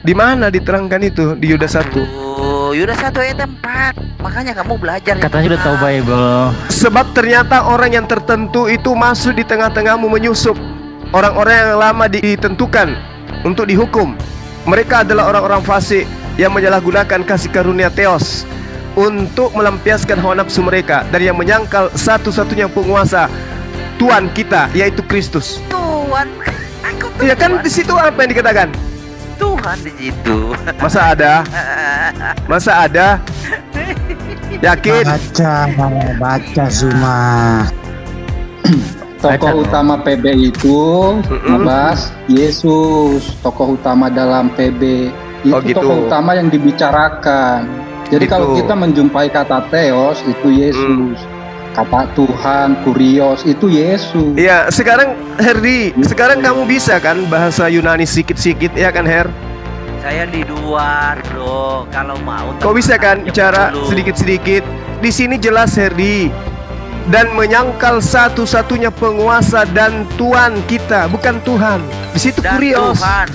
Di mana diterangkan itu di Yudas 1? Yudas 1 ayat 4. Makanya kamu belajar. Katanya sudah tahu Bible. Sebab ternyata orang yang tertentu itu masuk di tengah-tengahmu menyusup. Orang-orang yang lama ditentukan untuk dihukum. Mereka adalah orang-orang fasik yang menyalahgunakan kasih karunia Theos untuk melampiaskan hawa nafsu mereka, dan yang menyangkal satu-satunya penguasa Tuhan kita, yaitu Kristus. Tuhan. Ya kan di situ apa yang dikatakan? Tuhan di situ. Masa ada? Masa ada? Yakin? Baca semua. Tokoh utama PB itu Abbas, Yesus. Tokoh utama dalam PB itu gitu. tokoh utama yang dibicarakan. Jadi Gitu. kalau kita menjumpai kata Theos itu Yesus. Kata Tuhan, Kurios itu Yesus. Iya, sekarang Herdi, sekarang kamu bisa kan bahasa Yunani sedikit-sedikit, ya kan Her? Saya di luar, bro. Kalau mau. Kau bisa kan jemput bicara dulu. sedikit-sedikit? Di sini jelas Herdi. Dan menyangkal satu-satunya penguasa dan Tuhan kita, bukan Tuhan. Di situ Dan Kurios. Tuhan.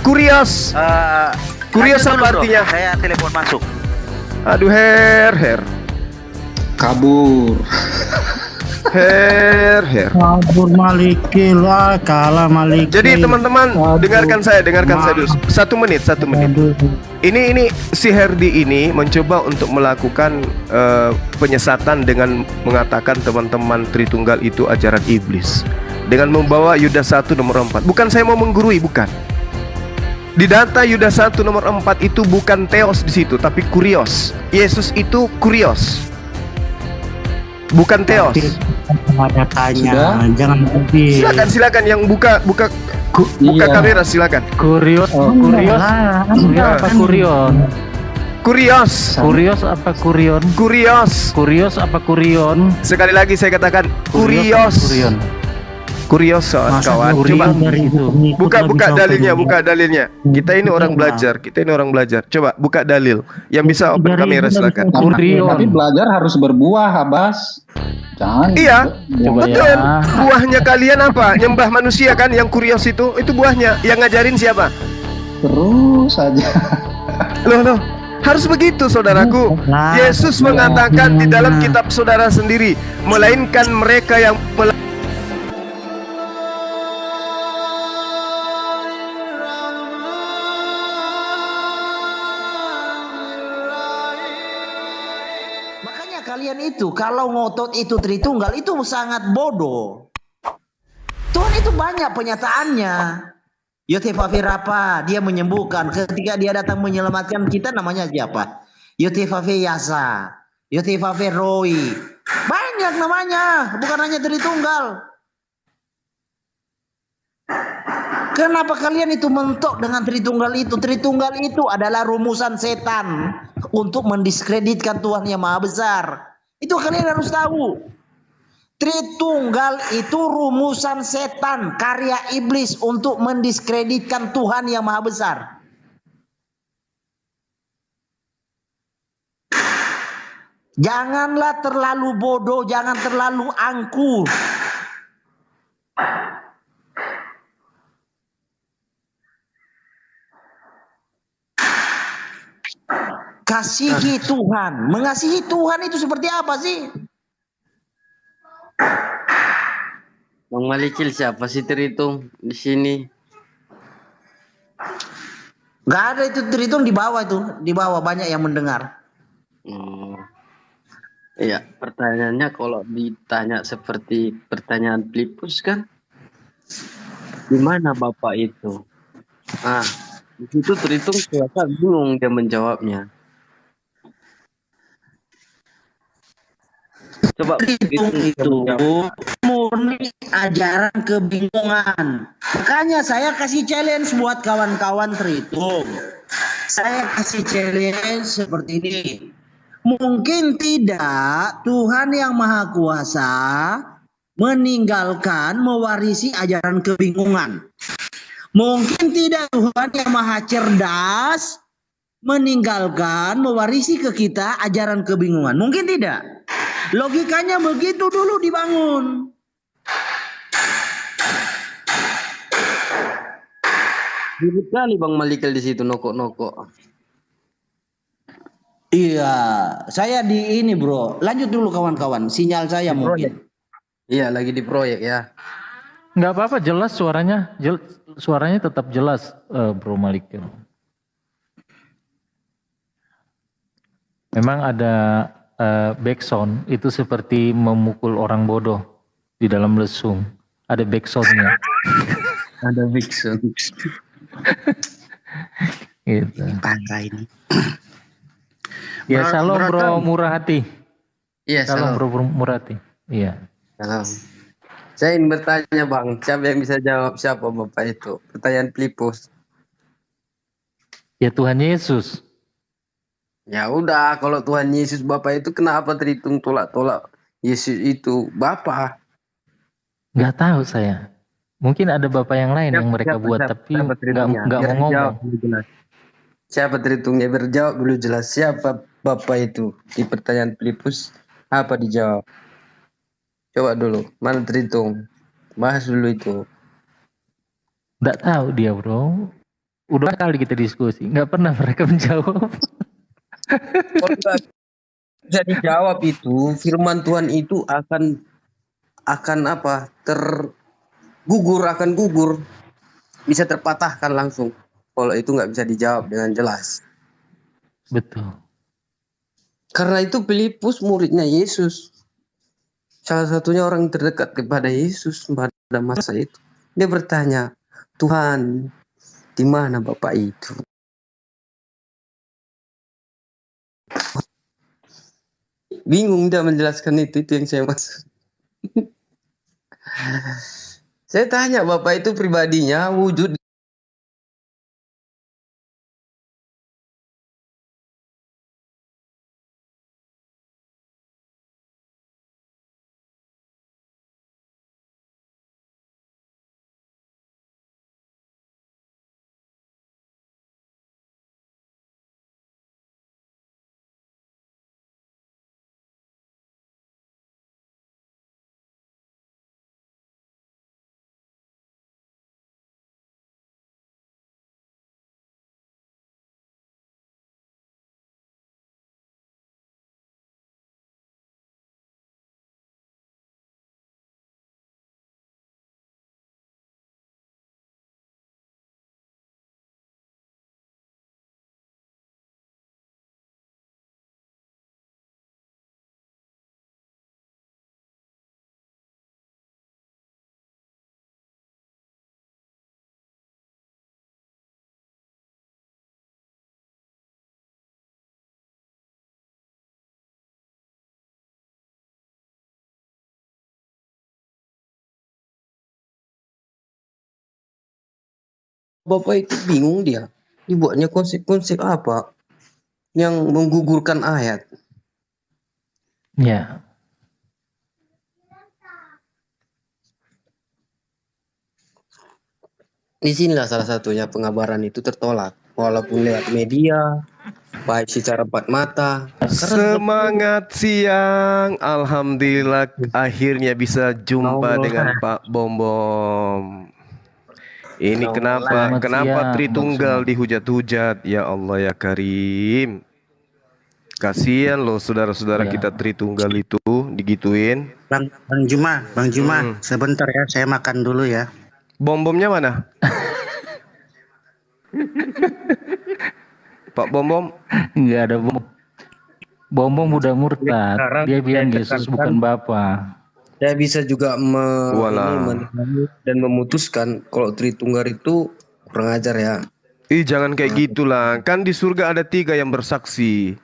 Kurios. Kurios lanjut apa dulu, bro. artinya? Saya telepon masuk. Aduh Her. Kabur. Her. Kabur Maliki lah, kalah Maliki. Jadi teman-teman, dengarkan saya dulu. Satu menit. Ini si Herdi ini mencoba untuk melakukan penyesatan dengan mengatakan teman-teman Tritunggal itu ajaran iblis, dengan membawa Yudas 1 nomor 4. Bukan saya mau menggurui, bukan. Di data Yudas 1 nomor 4 itu bukan Theos di situ, tapi Kurios. Yesus itu Kurios, bukan Theos. Ada tanya, jangan nanti. Silakan yang buka Iya. kamera, silakan. Kurios apa kurion? Kurios. Kurios apa kurion? Kurios apa kurion? Sekali lagi saya katakan Kurios apa kurion? Kurios kawan. Coba buka dalilnya. Kita ini orang belajar. Coba buka dalil. Yang bisa open kamera silakan. Kurion. Tapi belajar harus berbuah, Abbas. Jangan. Iya, Coba betul. ya. Buahnya kalian apa? Nyembah manusia kan yang Kurios itu buahnya. Yang ngajarin siapa? Terus saja. Loh. Harus begitu saudaraku. Yesus mengatakan di dalam kitab saudara sendiri, melainkan mereka yang Makanya kalian itu kalau ngotot itu Tritunggal itu sangat bodoh. Tuhan itu banyak penyataannya. Yotefave Rapa, dia menyembuhkan. Ketika dia datang menyelamatkan kita, namanya siapa? Yotefave Yasa, Yotefave Roy. Banyak namanya, bukan hanya Tritunggal. Kenapa kalian itu mentok dengan Tritunggal itu? Tritunggal itu adalah rumusan setan untuk mendiskreditkan Tuhan yang Maha Besar. Itu kalian harus tahu. Tritunggal itu rumusan setan, karya iblis untuk mendiskreditkan Tuhan yang Maha Besar. Janganlah terlalu bodoh, jangan terlalu angkuh. Kasihi Tuhan. Mengasihi Tuhan itu seperti apa sih? Bang Malikil siapa sih terhitung di sini? Gak ada itu terhitung di bawah itu, di bawah banyak yang mendengar. Iya, pertanyaannya kalau ditanya seperti pertanyaan Filipus kan, di mana Bapak itu? Ah, di situ terhitung kelihatan bingung dia menjawabnya. Coba Terhitung itu murni ajaran kebingungan. Makanya saya kasih challenge buat kawan-kawan terhitung. Saya kasih challenge seperti ini. Mungkin tidak Tuhan yang Maha Kuasa meninggalkan mewarisi ajaran kebingungan. Mungkin tidak Tuhan yang Maha Cerdas meninggalkan mewarisi ke kita ajaran kebingungan. Mungkin tidak. Logikanya begitu dulu dibangun. Ribut kali Bang Malikil di situ nokok-nokok. Iya, saya di ini bro. Lanjut dulu kawan-kawan. Sinyal saya Di proyek. mungkin. Iya, lagi di proyek ya. Nggak apa-apa, jelas suaranya. Suaranya tetap jelas, Bro Malik. Memang ada backsound itu seperti memukul orang bodoh di dalam lesung. Ada backsoundnya. Ada Vixen. Gitu. Parah ini. Ya salam Bro Murah Hati. Iya, Salam salam. Bro Murah Hati. Iya. Salam. Saya ingin bertanya Bang, siapa yang bisa jawab siapa Bapak itu? Pertanyaan Filipus. Ya Tuhan Yesus. Ya udah, kalau Tuhan Yesus Bapak itu kenapa terhitung tolak-tolak Yesus itu Bapak? Nggak tahu saya. Mungkin ada bapak yang lain yang mereka buat, tapi terhitungnya? nggak Biar mau dijawab ngomong. dulu jelas. Siapa terhitungnya? Berjawab dulu jelas. Siapa Bapak itu? Di pertanyaan Filipus, apa dijawab? Coba dulu, mana terhitung? Bahas dulu itu. Nggak tahu dia bro. Udah kali kita diskusi, nggak pernah mereka menjawab. Kalau nggak bisa dijawab itu, firman Tuhan itu akan apa? Akan gugur, bisa terpatahkan langsung. Kalau itu nggak bisa dijawab dengan jelas. Betul. Karena itu Filipus muridnya Yesus. Salah satunya orang terdekat kepada Yesus pada masa itu. Dia bertanya, Tuhan, di mana Bapak itu? Bingung dia menjelaskan itu yang saya maksud. Saya tanya Bapak itu pribadinya wujud Bapak itu bingung dia. Dibuatnya konsep-konsep apa yang menggugurkan ayat. Ya. Disinilah salah satunya pengabaran itu tertolak. Walaupun lewat media, baik secara empat mata. Semangat siang, alhamdulillah akhirnya bisa jumpa Allah. dengan Pak Bom Bom. Ini kenapa Selamat siang, Tritunggal Bang Suma. dihujat-hujat? Ya Allah ya Karim. Kasihan loh saudara-saudara Ya. kita Tritunggal itu digituin. Bang Juma, sebentar ya, saya makan dulu ya. Bom-bomnya mana? Pak Bom Bom, Nggak ada bom. Bom udah murtad. Sekarang Dia bilang saya Yesus tekankan. bukan Bapa. Saya bisa juga Walah. menilai dan memutuskan kalau Tritunggal itu kurang ajar ya. jangan kayak gitulah. Kan di surga ada 3 yang bersaksi.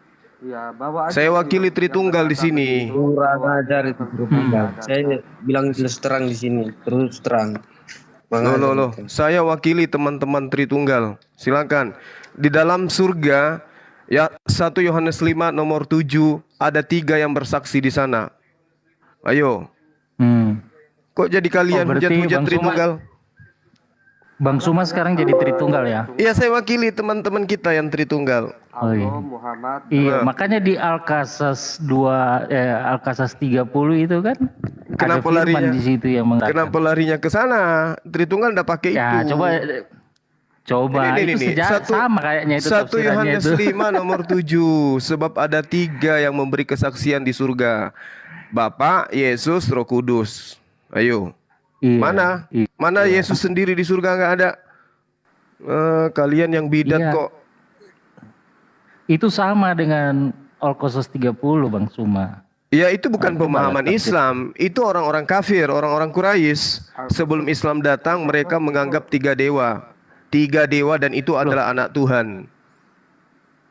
Saya wakili Tritunggal di sini. Kurang ajar itu Tritunggal. Saya bilang terus terang di sini, terus terang. Kurang ajar Loh. itu. Saya wakili teman-teman Tritunggal. Silakan. Di dalam surga ya 1 Yohanes 5 nomor 7 ada 3 yang bersaksi di sana. Ayo. Kok jadi kalian Oh, berarti hujat-hujat Bang Suma- Tritunggal? Bang Suma sekarang jadi Tritunggal ya? Iya, saya wakili teman-teman kita yang Tritunggal. Oh, iya. Iya, makanya di Al-Qasas 30 itu kan Kenapa ada firman larinya? di situ yang mengatakan. Kenapa larinya ke sana? Tritunggal udah pakai Ya, itu. coba Coba Ini, itu satu- sama kayaknya itu 1 tafsirannya Yohanes itu. 5 nomor 7. Sebab ada 3 yang memberi kesaksian di surga. Bapa, Yesus, Roh Kudus. Ayo. Iya, Mana? iya. Mana Yesus sendiri di surga nggak ada? Kalian yang bidat Iya. kok. Itu sama dengan Al-Qasas 30 Bang Suma. Ya itu bukan Itu pemahaman malah Islam. Itu orang-orang kafir, orang-orang Quraisy. Sebelum Islam datang mereka menganggap 3 dewa. 3 dewa dan itu adalah anak Tuhan.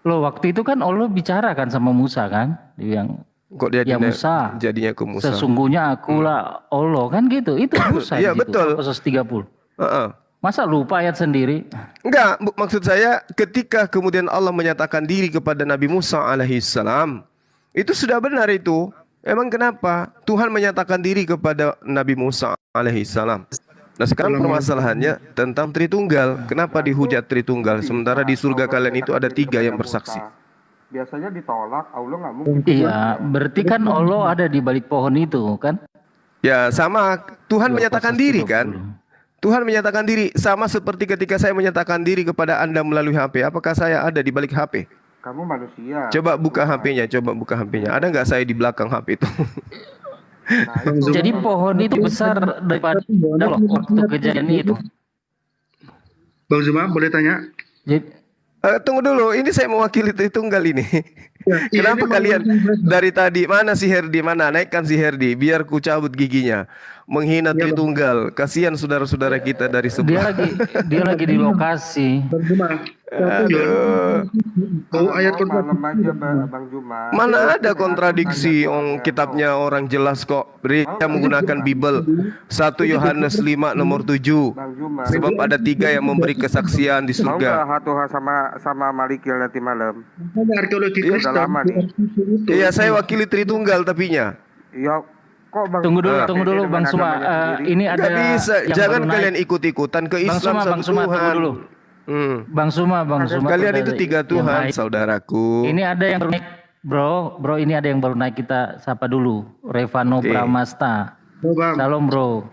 Loh, waktu itu kan Allah bicara kan sama Musa kan, dia yang Kok dia Ya Musa, jadinya ke Musa? sesungguhnya akulah Allah kan gitu. Itu Musa Iya, di situ, betul. Al-Qasas 30. Heeh. Masa lupa ayat sendiri? Enggak, maksud saya ketika kemudian Allah menyatakan diri kepada Nabi Musa alaihissalam, itu sudah benar itu. Emang kenapa? Tuhan menyatakan diri kepada Nabi Musa alaihissalam. Nah sekarang permasalahannya tentang Tritunggal. Kenapa dihujat Tritunggal? Sementara di surga kalian itu ada 3 yang bersaksi. Biasanya ditolak, Allah nggak mungkin. Iya, berarti kan Allah ada di balik pohon itu kan? Ya sama, Tuhan menyatakan Al-Qasas diri 30. kan? Tuhan menyatakan diri, sama seperti ketika saya menyatakan diri kepada Anda melalui HP. Apakah saya ada di balik HP? Kamu manusia. Coba buka HP-nya, coba buka HP-nya. Ada nggak saya di belakang HP itu? Nah, itu. Jadi pohon itu besar daripada loh, waktu kejadian itu. Bang Zuma boleh tanya? Jadi, Tunggu dulu, ini saya mewakili Tritunggal ini. Kenapa ini kalian Bang- dari tadi mana si Herdi, mana naikkan si Herdi biar ku cabut giginya. Menghina Tritunggal. Kasihan saudara-saudara kita dari dia sebelah. lagi di lokasi. Bang Zuma. Aduh. Oh, ayat Malam aja kontradiksi. Bang Juma. Mana ada kontradiksi, kitabnya orang jelas kok. Mereka menggunakan Bible. 1 Yohanes 5 nomor 7. Bang Juma. Sebab ada 3 yang memberi kesaksian di Mau nggak surga. hatuha sama Malikil nanti malam? Ada arkeologi Iya, Kristen. udah lama nih. itu. Iya, saya wakili Tritunggal tapinya. Ya kok Bang. Tunggu dulu, Beda tunggu dulu dengan Bang Suma. agamanya sendiri? Ini ada Nggak bisa, yang jangan baru naik. kalian ikut-ikutan ke Bang Islam Suma, satu Bang Suma, tunggu Tuhan. dulu. Bang Suma. Kalian itu ada 3 yang Tuhan, naik. saudaraku. Ini ada yang baru naik, bro. Ini ada yang baru naik, kita sapa dulu. Revano Oke. Pramasta. Oh, Bang. Salam bro.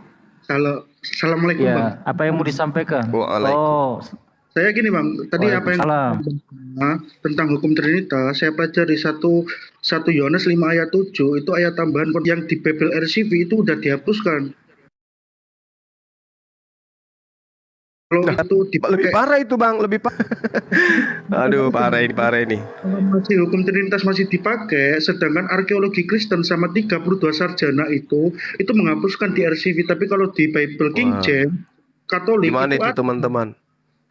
Assalamualaikum Bang. Ya, apa yang mau disampaikan? Waalaikumsalam. Oh, Saya gini Bang, tadi apa yang Waalaikumsalam. tentang hukum Trinitas, saya pelajari 1 Yohanes 5 ayat 7, itu ayat tambahan yang di Bible RCV itu udah dihapuskan. Kalau Nah, itu Lebih dipakai, parah itu bang, lebih parah. Aduh, parah ini. kalau masih hukum Trinitas masih dipakai, sedangkan arkeologi Kristen sama 32 sarjana itu menghapuskan di RCV, tapi kalau di Bible King Wah. James Katolik Gimana itu ada. teman-teman?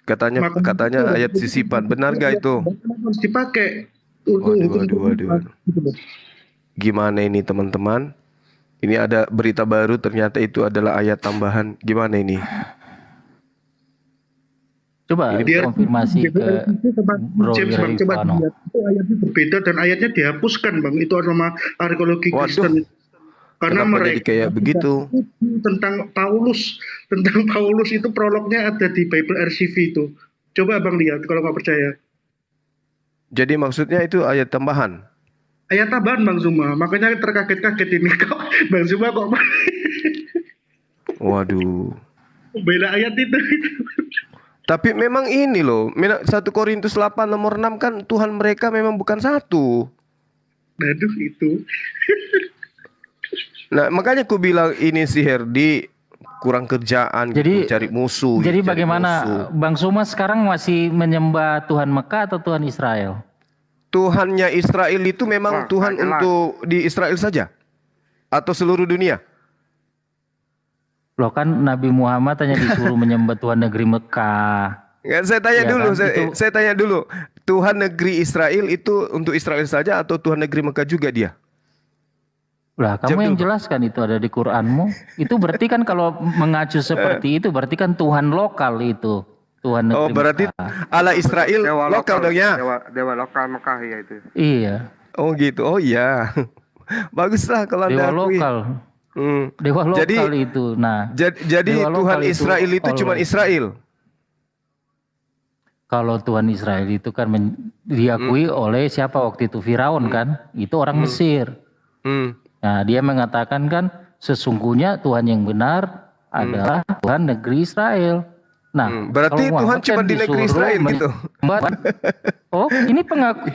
Katanya Makanya ayat sisipan, benar gak itu? Harus dipakai untuk hukum Waduh. Trinitas. Gimana ini teman-teman? Ini ada berita baru, ternyata itu adalah ayat tambahan. Gimana ini? Coba Biar konfirmasi ke Bro James Bang, coba Revano. lihat itu ayatnya berbeda dan ayatnya dihapuskan Bang, itu sama arkeologi Waduh. Kristen, karena Kenapa jadi mereka kayak begitu? tentang Paulus itu prolognya ada di Bible RCV itu. Coba Bang lihat kalau nggak percaya. Jadi maksudnya itu ayat tambahan. Ayat tambahan Bang Zuma, makanya terkaget-kaget ini kok Bang Zuma kok Waduh. bela ayat itu. Tapi memang ini loh, 1 Korintus 8 nomor 6 kan Tuhan mereka memang bukan satu. Aduh itu. Nah makanya aku bilang ini si Herdi kurang kerjaan Jadi- gitu, cari musuh. Jadi cari bagaimana musuh. Bang Suma sekarang masih menyembah Tuhan Mekah atau Tuhan Israel? Tuhannya Israel itu memang Wah, Tuhan jelas. untuk di Israel saja? Atau seluruh dunia? Loh kan Nabi Muhammad hanya disuruh menyembah Tuhan negeri Mekah. Nggak, saya tanya Ya dulu, kan, itu- saya tanya dulu. Tuhan negeri Israel itu untuk Israel saja atau Tuhan negeri Mekah juga dia? Lah Jawab kamu yang dulu, Pak. jelaskan itu ada di Quranmu. Itu berarti kan kalau mengacu seperti itu berarti kan Tuhan lokal itu. Tuhan negeri Oh berarti Mekah. Allah Israel lokal dong ya? Dewa lokal Mekah ya itu. Iya, Oh gitu, oh iya. Baguslah kalau dewa Anda akui. lokal. Hmm. Dewa lokal Jadi- itu. Nah, Jadi Dewa Tuhan lokal itu Israel itu cuma Allah. Israel. kalau Tuhan Israel itu kan diakui oleh siapa waktu itu? Firaun kan? Itu orang Mesir. Hmm. Nah, dia mengatakan kan sesungguhnya Tuhan yang benar adalah Tuhan negeri Israel. Nah, berarti kalau Tuhan Muhammad cuma kan di negeri disuruh Israel gitu. Oh,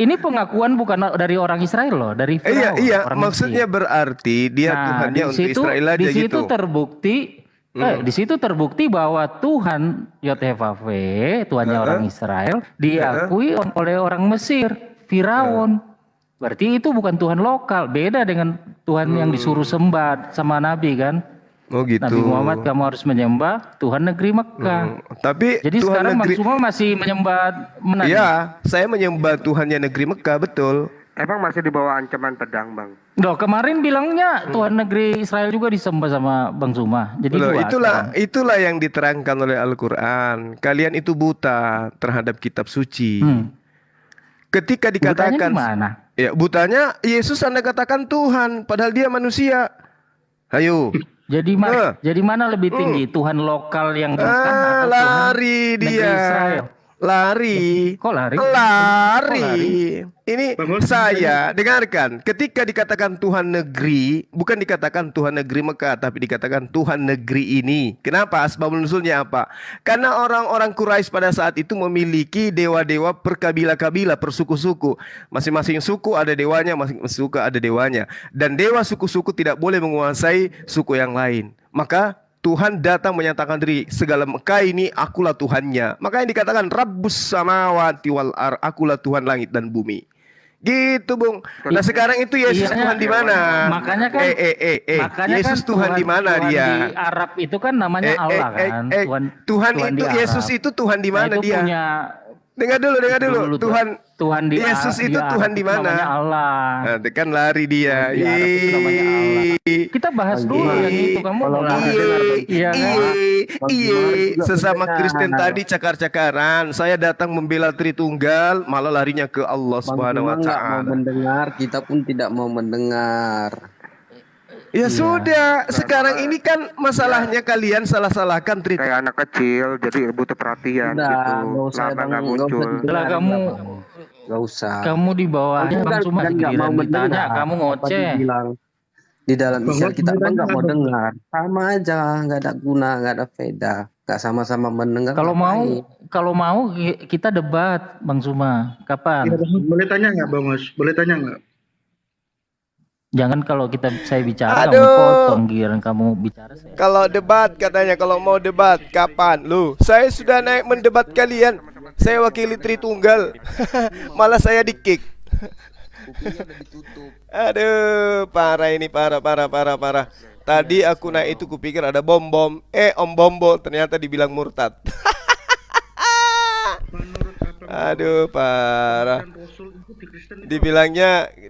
ini pengakuan bukan dari orang Israel loh, dari Iya, Firaun, iya, orang maksudnya Mesir. berarti dia Nah, Tuhannya untuk Israel aja di situ gitu. terbukti di situ terbukti bahwa Tuhan YHWH, Tuhannya orang Israel, diakui oleh orang Mesir, Firaun. Berarti itu bukan Tuhan lokal, beda dengan Tuhan yang disuruh sembah sama Nabi kan. Oh gitu. Nabi Muhammad kamu harus menyembah Tuhan negeri Mekah. Tapi Jadi Tuhan sekarang negeri, Bang Suma masih menyembah mana nih? iya, saya menyembah Tuhannya negeri Mekah, betul. Emang masih di bawah ancaman pedang, Bang? Loh, kemarin bilangnya Tuhan negeri Israel juga disembah sama Bang Suma. Jadi Loh, dua itulah yang diterangkan oleh Al-Quran. Kalian itu buta terhadap kitab suci. Ketika Butanya dikatakan, di mana? ya butanya Yesus Anda katakan Tuhan, padahal dia manusia. Ayo. Jadi jadi mana lebih tinggi, Tuhan lokal yang Mekah atau Lari Tuhan negeri dia. Israel? Lari. Kok lari? Lari. Ini Bang, saya dengarkan. Ketika dikatakan Tuhan negeri, bukan dikatakan Tuhan negeri Mekah, tapi dikatakan Tuhan negeri ini. Kenapa? Asbabun nuzulnya apa? Karena orang-orang Quraisy pada saat itu memiliki dewa-dewa per kabila-kabila, per suku-suku. Masing-masing suku ada dewanya, masing-masing suku ada dewanya. Dan dewa suku-suku tidak boleh menguasai suku yang lain. Maka Tuhan datang menyatakan diri, segala Mekah ini akulah Tuhannya. Makanya dikatakan Rabbus samawati wal ar, akulah Tuhan langit dan bumi. Gitu, Bung. Nah, sekarang itu Yesus Tuhan di mana? Makanya kan makanya Yesus kan Tuhan di mana Tuhan dia? Di Arab itu kan namanya Allah kan. Tuhan di itu Arab. Yesus itu Tuhan di mana itu dia? punya Dengar dulu. Tuhan di Yesus itu Tuhan di mana? Namanya Allah. Nah, kan lari dia. Di Arab itu namanya Allah. Kita bahas dulu yang itu, kamu iya kan? Sesama Kristen tadi cakar-cakaran. Saya datang membela Tritunggal, malah larinya ke Allah Subhanahu wa nggak mau taala. mendengar, kita pun tidak mau mendengar. Ya sudah, sekarang ini kan masalahnya kalian salah-salahkan Tritunggal. Kayak anak kecil, jadi butuh perhatian Udah, gitu. nggak usah, Lama Bang, nggak nggak usah muncul. Lah kamu Nggak usah. kamu di bawahnya Kamu Bang kan Suma nggak mau giliran ditanya mendengar kamu apa ngoceh. dibilang. Di dalam Bang, Islam kita mau Bang nggak mau tanya, Bang. dengar, sama aja, nggak ada guna, nggak ada faedah, nggak sama-sama mendengar. Kalau ngapain? mau kita debat Bang Suma. Iya, Kapan? Bang. Boleh tanya nggak, Bang Mas? Boleh tanya nggak? Jangan kalau saya bicara kamu Aduh. potong, giliran kamu bicara saya. Kalau debat katanya, kalau mau debat kapan? Lu, saya sudah naik mendebat kalian. Saya wakili Tritunggal. Malah saya di-kick. Aduh, parah ini, parah. Tadi aku naik itu kupikir ada bom-bom. Om Bombo ternyata dibilang murtad. Aduh, parah. Rasul itu di Kristen itu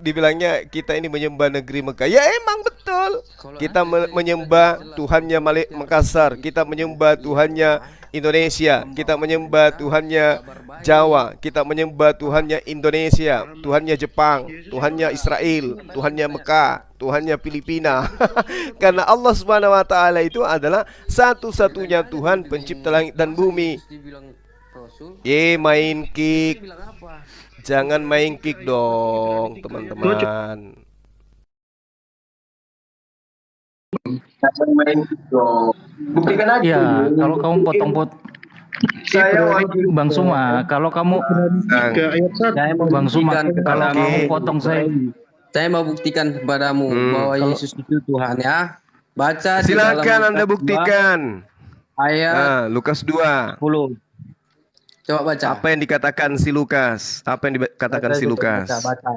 Dibilangnya kita ini menyembah negeri Mekah. Ya emang betul. Kita menyembah Tuhannya Makassar, kita menyembah Tuhannya Indonesia, kita menyembah Tuhannya Jawa, kita menyembah Tuhannya Indonesia, Tuhannya Jepang, Tuhannya Israel, Tuhannya Mekah, Tuhannya Filipina. Karena Allah Subhanahu wa taala itu adalah satu-satunya Tuhan pencipta langit dan bumi. Main kick. Jangan main kick dong, teman-teman. Buktikan aja. Iya, kalau kamu Saya Bang Suma, kalau kamu 3 ayat 1. Saya mau Bang Suma, buktikan kalau kepadamu. kamu potong Saya mau buktikan kepadamu bahwa Yesus itu Tuhan ya. Baca di dalam silakan Anda Lukas 2 buktikan. ayat Lukas 2. 10. Coba baca. Apa yang dikatakan si Lukas? Apa yang dikatakan si Lukas? Baca.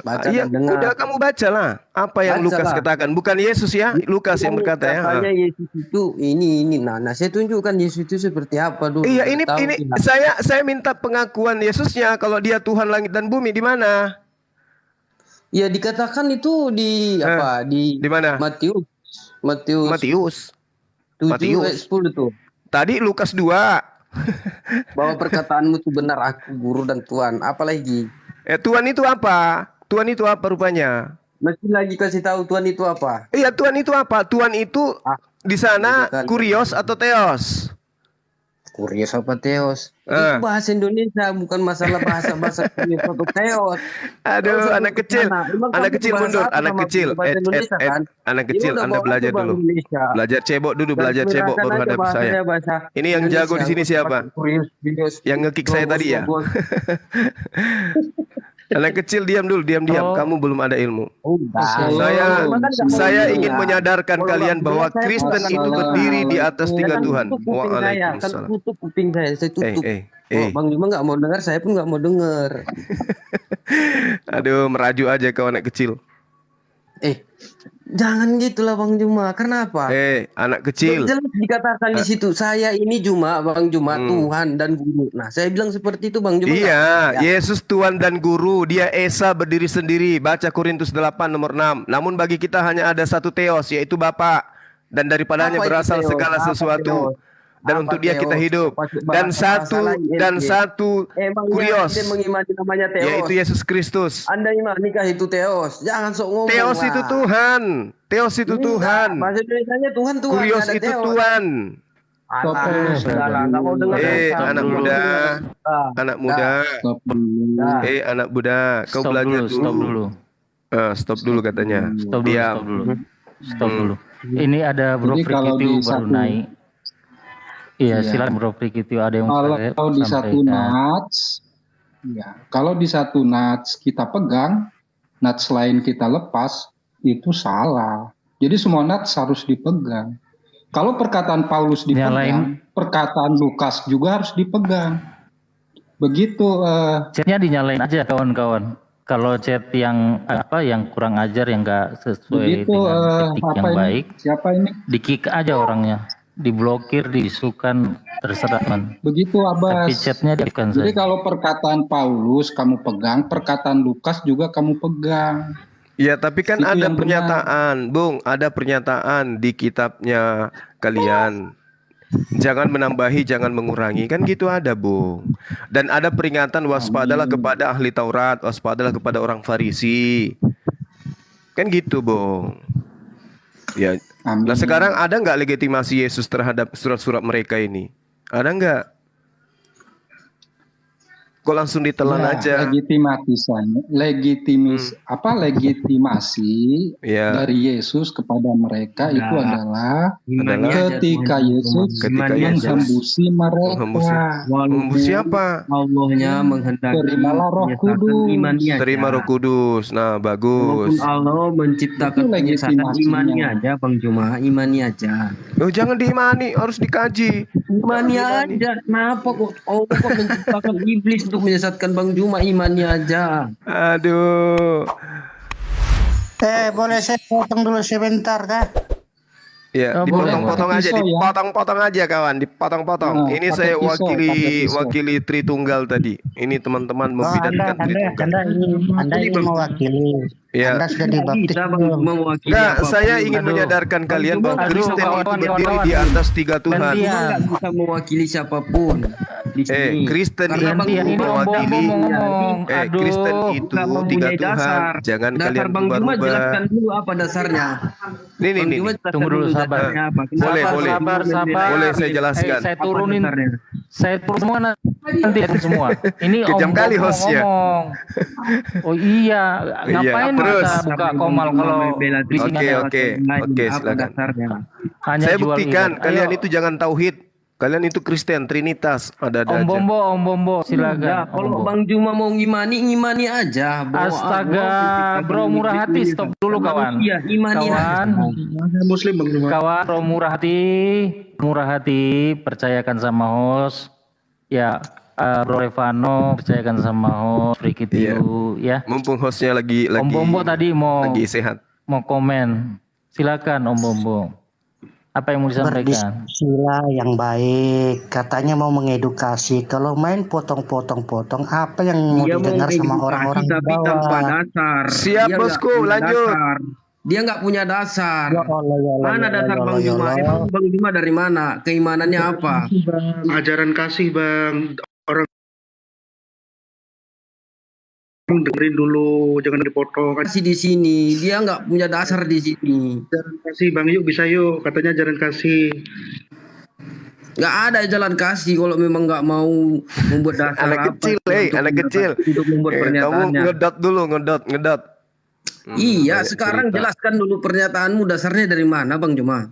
Baca Iya, dan dengar. udah kamu bacalah. Apa yang Bacalah. Lukas katakan? Bukan Yesus ya, Lukas yang berkata ya. Katanya Yesus itu ini. Nah, saya tunjukkan Yesus itu seperti apa dulu. Iya, ini Tahu tidak? saya minta pengakuan Yesusnya kalau dia Tuhan langit dan bumi di mana? Ya dikatakan itu di apa? Di mana? Matius Matius. 7 Matius. ayat 10 tuh. Tadi Lukas 2. Bahwa perkataanmu itu benar, aku guru dan Tuhan. Apalagi? Tuhan itu apa? Tuhan itu apa rupanya? Mesti lagi kasih tahu Tuhan itu apa? Iya, Tuhan itu apa? Tuhan itu di sana Bukan. Kurios atau Theos? Kurios apa Theos? Ah. Itu bahasa Indonesia, bukan masalah bahasa Kurios atau Theos. Aduh, Kalau anak sebut kecil, sana, emang anak kamu kecil bahasa mundur, apa anak sama kecil, bahasa Indonesia kan? anak Ini kecil, udah Anda bawa belajar aja bahasa dulu, Indonesia. belajar cebok dulu, Dan belajar cebok gunakan baru aja hadap saya. bahasanya bahasa Ini yang jago di sini Indonesia, siapa? Kurios, Kurios, Yang nge-kick saya tadi ya? logos. Anak kecil diam dulu, diam. Oh. Kamu belum ada ilmu. Udah. Saya Memang kan nggak mau saya dengar. ingin menyadarkan Kalau kalian waktu bahwa saya Kristen bukan itu mendengar. berdiri di atas Ya tiga kan Tuhan. tutup kuping saya, kan Waalaikumsalam. tutup kuping saya tutup. Eh. Bang Juma nggak mau dengar, saya pun nggak mau dengar. Aduh, merajuk aja kau anak kecil. Jangan gitulah Bang Juma. Kenapa? Anak kecil. Jelas dikatakan di situ, saya ini Juma, Bang Juma, Tuhan dan Guru. Nah, saya bilang seperti itu Bang Juma. Iya, Ya. Yesus Tuhan dan Guru. Dia Esa berdiri sendiri. Baca Korintus 8 nomor 6. Namun bagi kita hanya ada satu Theos, yaitu Bapa. Dan daripadanya Apa itu berasal Theos? segala Apa sesuatu. Theos? Dan Apa untuk dia kita Theos? hidup. Maksud Dan bahasa lain, satu Emang Kurios, dia mengimani namanya Theos. yaitu Yesus Kristus. Anda imanikah itu Theos? Jangan sok ngomong. Theos lah. itu Tuhan. Theos itu Enggak, Tuhan. bahasa Indonesianya Tuhan. Kurios ada itu Theos. Tuhan. Alah, sudahlah, nggak mau dengar. Anak dulu. muda. Ah, Anak muda. Stop dulu. dah. Anak muda. Kau Stop belajar dulu, stop dulu. Stop dulu katanya. Stop dulu, Diam. stop dulu. Stop dulu. Ini ada Bro Jadi kalau Frikitio di baru satu- naik. Iya, Iya. silakan Bro Frikitio, ada yang Kalau di satu nats, ya, kalau di satu nats kita pegang, nats lain kita lepas, itu salah. Jadi semua nats harus dipegang. Kalau perkataan Paulus dipegang, perkataan Lukas juga harus dipegang. Begitu. Chatnya dinyalain aja kawan-kawan. Kalau chat yang yang kurang ajar, yang nggak sesuai Begitu. dengan etik yang Ini? baik, Siapa ini? di-kick aja orangnya, diblokir, diisukan, terserah man. Begitu Abbas. Tapi chatnya diaktifkan Jadi saja. kalau perkataan Paulus kamu pegang, perkataan Lukas juga kamu pegang. Ya, tapi kan Itu ada yang pernyataan, Bung, ada pernyataan di kitabnya kalian. Jangan menambahi, jangan mengurangi, kan gitu ada, Bung. Dan ada peringatan waspadalah kepada ahli Taurat, waspadalah kepada orang Farisi. Kan gitu, Bung. Ya. Amin. Nah, sekarang ada nggak legitimasi Yesus terhadap surat-surat mereka ini? Ada nggak? Kok langsung ditelan aja? Legitimasi Ya. dari Yesus kepada mereka itu adalah Imani aja, ketika Tuhan. Yesus Imani aja. menghembusi mereka. Menghembus siapa? Allahnya menghendaki Terimalah Roh penyesatan Kudus. imani aja. Terima Roh Kudus. Nah, bagus. Walaupun Allah menciptakan Itu penyesatan, legitimasinya. imani aja Bang Juma, imani aja. Loh, jangan diimani, harus dikaji. Imani aja. Kenapa kok Allah kok menciptakan iblis untuk menyesatkan Bang Juma? Imani aja. Aduh. Boleh saya potong dulu sebentar kah? Ya, Oh, boleh, dipotong-potong boleh. aja, Pisau ya. dipotong-potong aja kawan, dipotong-potong. Nah, Ini pakai saya pisau, wakili pakai pisau. wakili Tritunggal tadi. Ini teman-teman Oh, membidankan Tritunggal. Anda ini mewakili. Ya. Anda sudah dibaptis Bisa Bang belum? Juma mewakili Enggak, apapun. saya ingin Aduh. menyadarkan kalian bahwa Aduh, Kristen itu kawan-kawan, berdiri kawan-kawan. di atas tiga Tuhan. Gantian. Juma nggak bisa mewakili siapapun di sini. Kristen Karena itu Bang Gantian, ini Juma mewakili. Om-om mau ngomong. Aduh. Kristen itu nggak tiga mempunyai Tuhan. dasar. Jangan Dasar kalian Bang Juma berubah-ubah. jelaskan dulu apa dasarnya. Nih, Bang nih. Juma jelaskan Tunggu dulu, sabar. dasarnya apa. Boleh, Kenapa boleh. Sabar, sabar. Boleh saya jelaskan. Saya Apa turunin, dasarnya? saya turun semua nanti ada semua. Ini Kejam Om kali Bob mau hostnya. ngomong. Oh iya, ngapain terus. kita buka komal kalau di sini Oke, ada oke. Oke, Apa silakan. dasarnya? hanya Saya jual buktikan ibadah. kalian Ayo, itu jangan tauhid. Kalian itu Kristen, Trinitas, ada-ada Om aja. Bombo, silakan. Ya, Om kalau Bombo. Bang Juma mau ngimani aja. Bahwa Astaga, Allah bro murah hati, stop dulu kawan. Iya, imani Kawan. aja. Muslim Bang Juma. Kawan, bro murah hati, percayakan sama host. Ya, Bro Revano, percayakan sama host, Frikitio, ya. Mumpung hostnya lagi Om Bombo tadi mau sehat. komen. Silakan Om Bombo. Apa yang mau disampaikan? Berdiskusilah yang baik. Katanya mau mengedukasi. Kalau main potong-potong-potong, apa yang mau Dia mau didengar sama mengedukasi orang-orang di tapi tanpa bawah? dasar. Siap, Dia bosku, nggak punya lanjut. dasar. Dia nggak punya dasar. Ya Allah, ya Allah, Mana ya dasar Allah, Bang ya Juma? Allah. Emang Bang Juma dari mana? Keimanannya apa? Ajaran kasih Bang. Orang dengerin dulu, jangan dipotong. Kasih di sini, dia nggak punya dasar di sini. Ajaran kasih Bang, yuk bisa yuk. Katanya ajaran kasih. Nggak ada jalan kasih kalau memang nggak mau membuat dasar Anak apa kecil, untuk anak kecil. untuk membuat Kamu pernyataannya. ngedot dulu, ngedot. Iya, banyak sekarang cerita. jelaskan dulu pernyataanmu dasarnya dari mana, Bang Juma?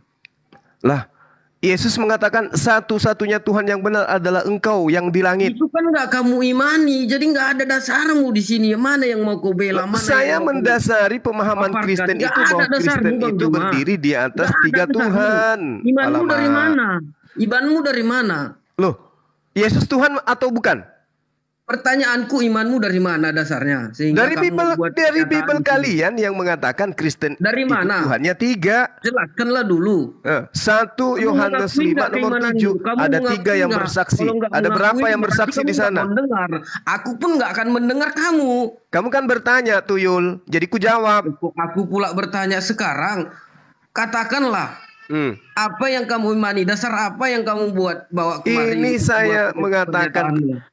Lah, Yesus mengatakan satu-satunya Tuhan yang benar adalah Engkau yang di langit. Itu kan nggak kamu imani, jadi nggak ada dasarmu di sini. Mana yang mau kau bela? Mana Saya yang mau kau mendasari pemahaman paparkan? Kristen Nggak itu ada bahwa dasarmu, Kristen Bang itu Juma. berdiri di atas Nggak ada tiga dasarmu. Tuhan. Imanmu dari Alamak. mana? Imanmu dari mana? Loh, Yesus Tuhan atau bukan? Pertanyaanku, imanmu dari mana dasarnya? Sehingga Dari kamu membuat Bibel pernyataan itu. kalian yang mengatakan Kristen Dari itu mana? Tuhannya tiga. Jelaskanlah dulu. 1 Kamu Yohanes mengakui 5 nggak nomor keimananmu? 7. Kamu Ada mengakui 3 yang nggak? bersaksi. Kalau nggak Ada berapa mengakui, yang berarti bersaksi kamu di nggak sana? mau dengar. Aku pun nggak akan mendengar kamu. Kamu kan bertanya Tuyul, jadi ku jawab. Aku pula bertanya sekarang. Katakanlah apa yang kamu imani, dasar apa yang kamu bawa kemari. Ini untuk saya membuat mengatakan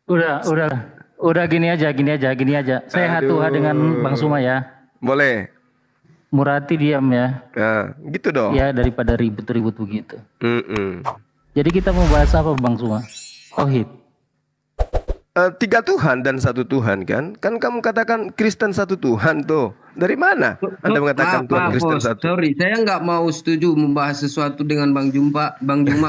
pernyataanmu. Udah gini aja. Saya hatu dengan Bang Suma ya. Boleh. Murati diam ya. Nah, gitu dong. Ya daripada ribut-ribut begitu. Mm-mm. Jadi kita mau bahas apa Bang Suma? Tauhid. 3 Tuhan dan 1 Tuhan kan? Kan kamu katakan Kristen 1 Tuhan tuh. Dari mana Anda mengatakan Tuhan Kristen Bos, 1? sorry, saya nggak mau setuju membahas sesuatu dengan Bang Juma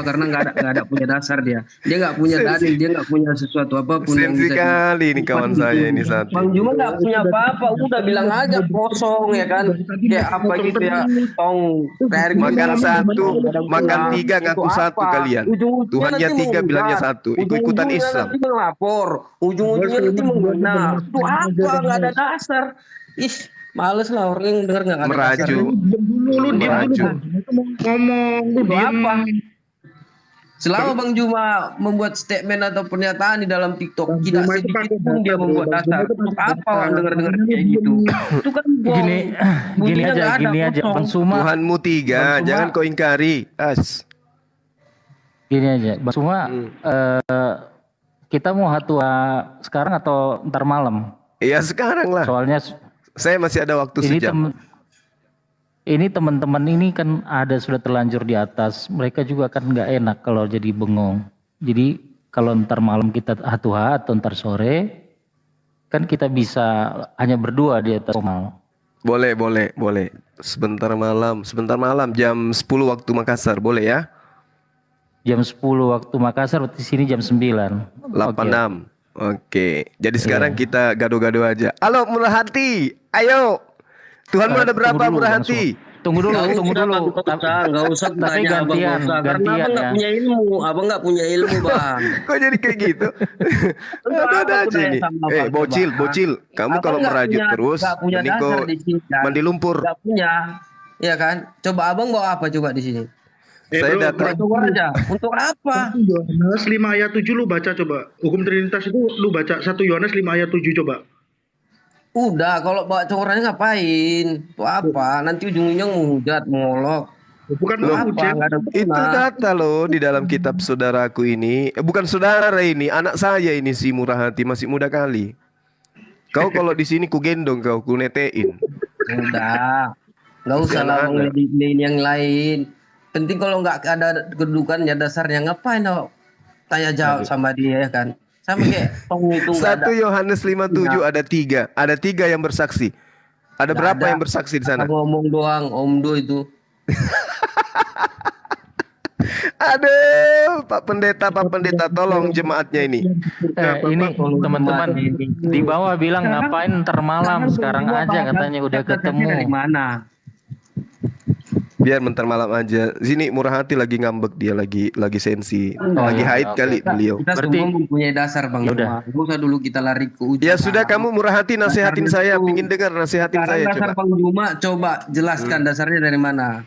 karena nggak ada punya dasar dia. Dia nggak punya dalil, dia nggak punya sesuatu apapun yang Sensi bisa. kali ini kawan saya ini satu. Bang Juma nggak punya apa-apa, udah bilang aja kosong ya kan, kayak apa gitu ya, tong Makan 1, makan 3, ngaku 1 kalian. Tuhannya 3 bilangnya 1. Ikut-ikutan Islam. Nanti melapor, ujung-ujungnya nanti menghina. Itu apa? Nggak ada dasar. Ih, males lah orang yang dengar nggak ada dasar. Meraju. Lu diam Meraju. dulu. Itu mau ngomong, lu Itu diam. apa? Selama Bang Juma membuat statement atau pernyataan di dalam TikTok, tidak Juma itu sedikit pakai pun dia data, membuat Bang. dasar. Juma itu Untuk pakai apa data. orang dengar-dengar kayak gitu? Itu kan bohong. Gini Bunyinya nggak ada, aja kosong. Bang Suma. Tuhanmu 3, Bang Suma. jangan kau ingkari. Gini aja Bang Suma. Kita mau hatua sekarang atau ntar malam? Ya sekarang lah. Soalnya Saya masih ada waktu sejam. Ini teman-teman ini kan ada sudah terlanjur di atas. Mereka juga kan nggak enak kalau jadi bengong. Jadi kalau ntar malam kita hatua atau ntar sore, kan kita bisa hanya berdua di atas komal. Boleh. Sebentar malam jam 10 waktu Makassar, boleh ya? Jam 10 waktu Makassar, berarti sini jam 9. 86. Oke. Jadi sekarang kita gado-gado aja. Halo murah hati, ayo. Tuhanmu ada berapa murah hati? Tunggu dulu. Nggak usah Tapi tanya abang, gantian, nggak usah. Karena abang nggak ya. punya ilmu, abang nggak punya ilmu bang. Kok jadi kayak gitu? Ada aja tanya nih. sama abang, Bocil. Kamu Abang kalau nggak merajut punya- terus, nggak punya mending dasar kau di sini, kan? mandi lumpur. Nggak punya, ya kan? Coba abang bawa apa coba di sini? Saya bro, datang. Coba aja. Untuk apa? Yohanes 5 ayat 7 lu baca coba. Hukum Trinitas itu lu baca 1 Yohanes 5 ayat 7 coba. Udah, kalau bawa cokorannya ngapain? Itu apa? Nanti ujung-ujungnya menghujat, mengolok. Bukan Loh, lu Apa? Nggak ada Itu guna. data loh di dalam kitab saudaraku ini. Bukan saudara ini, anak saya ini si murah hati masih muda kali. Kau kalau di sini ku gendong kau, ku netein. Udah, nggak usah lah anak-anak. ngediin yang lain. Penting kalau nggak ada kedudukannya dasarnya ngapain tau tanya jawab sama dia ya kan? Sama kayak tong itu nggak 1 Yohanes 5:7 ada 3. Ada 3 yang bersaksi. Ada Nggak berapa ada. yang bersaksi di sana? ngomong doang, omdo itu. Aduh, Pak Pendeta, tolong jemaatnya ini. Ini teman-teman di bawah bilang ngapain ntar malam, sekarang aja katanya udah Dari ketemu. mana? Biar bentar malam aja. Sini murah hati lagi ngambek dia lagi sensi. Lagi iya, haid oke. kali beliau. Kita Berarti- semua mempunyai dasar bang. Yaudah. Nggak usah dulu kita lari ke ujung. Ya sudah kamu murah hati nasihatin Dasar saya, itu. pingin dengar nasihatin Sekarang saya dasar coba. Bang Juma, coba jelaskan dasarnya dari mana?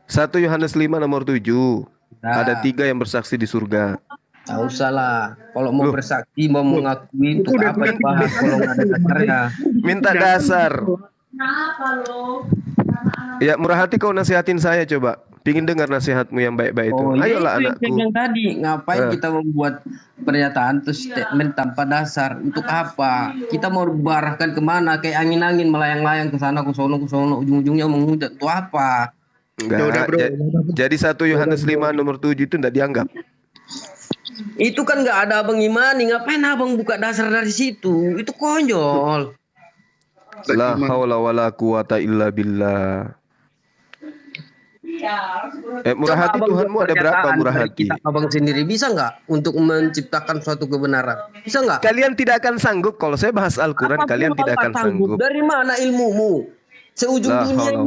1 Yohanes 5 nomor 7. Nah. Ada 3 yang bersaksi di surga. Nggak usah lah. Kalau mau bersaksi, mau mengakui untuk apa dibahas kalau nggak ada dasarnya? Minta dasar. Ya murah hati kau nasihatin saya coba. Pingin dengar nasihatmu yang baik-baik itu. Oh, ya Ayolah itu anakku. yang tadi. Ngapain Eh. kita membuat pernyataan atau statement tanpa dasar? Untuk apa? Kita mau barahkan kemana? Kayak angin-angin melayang-layang ke sana, ke sono, ujung-ujungnya menghujat. Itu apa? Enggak. Ya udah, bro. Jadi 1 Yohanes 5 nomor 7 itu enggak dianggap. Itu kan nggak ada abang imani, ngapain abang buka dasar dari situ? Itu konyol. La haula wala quwata illa billah. Murah hati Coba abang Tuhanmu buat ada berapa pernyataan murah dari hati? kitab abang sendiri bisa nggak untuk menciptakan suatu kebenaran? Bisa nggak? Kalian tidak akan sanggup kalau saya bahas Al-Quran. Apapun Kalian tidak Allah akan sanggup. Dari mana ilmumu? Seujung La dunia haula.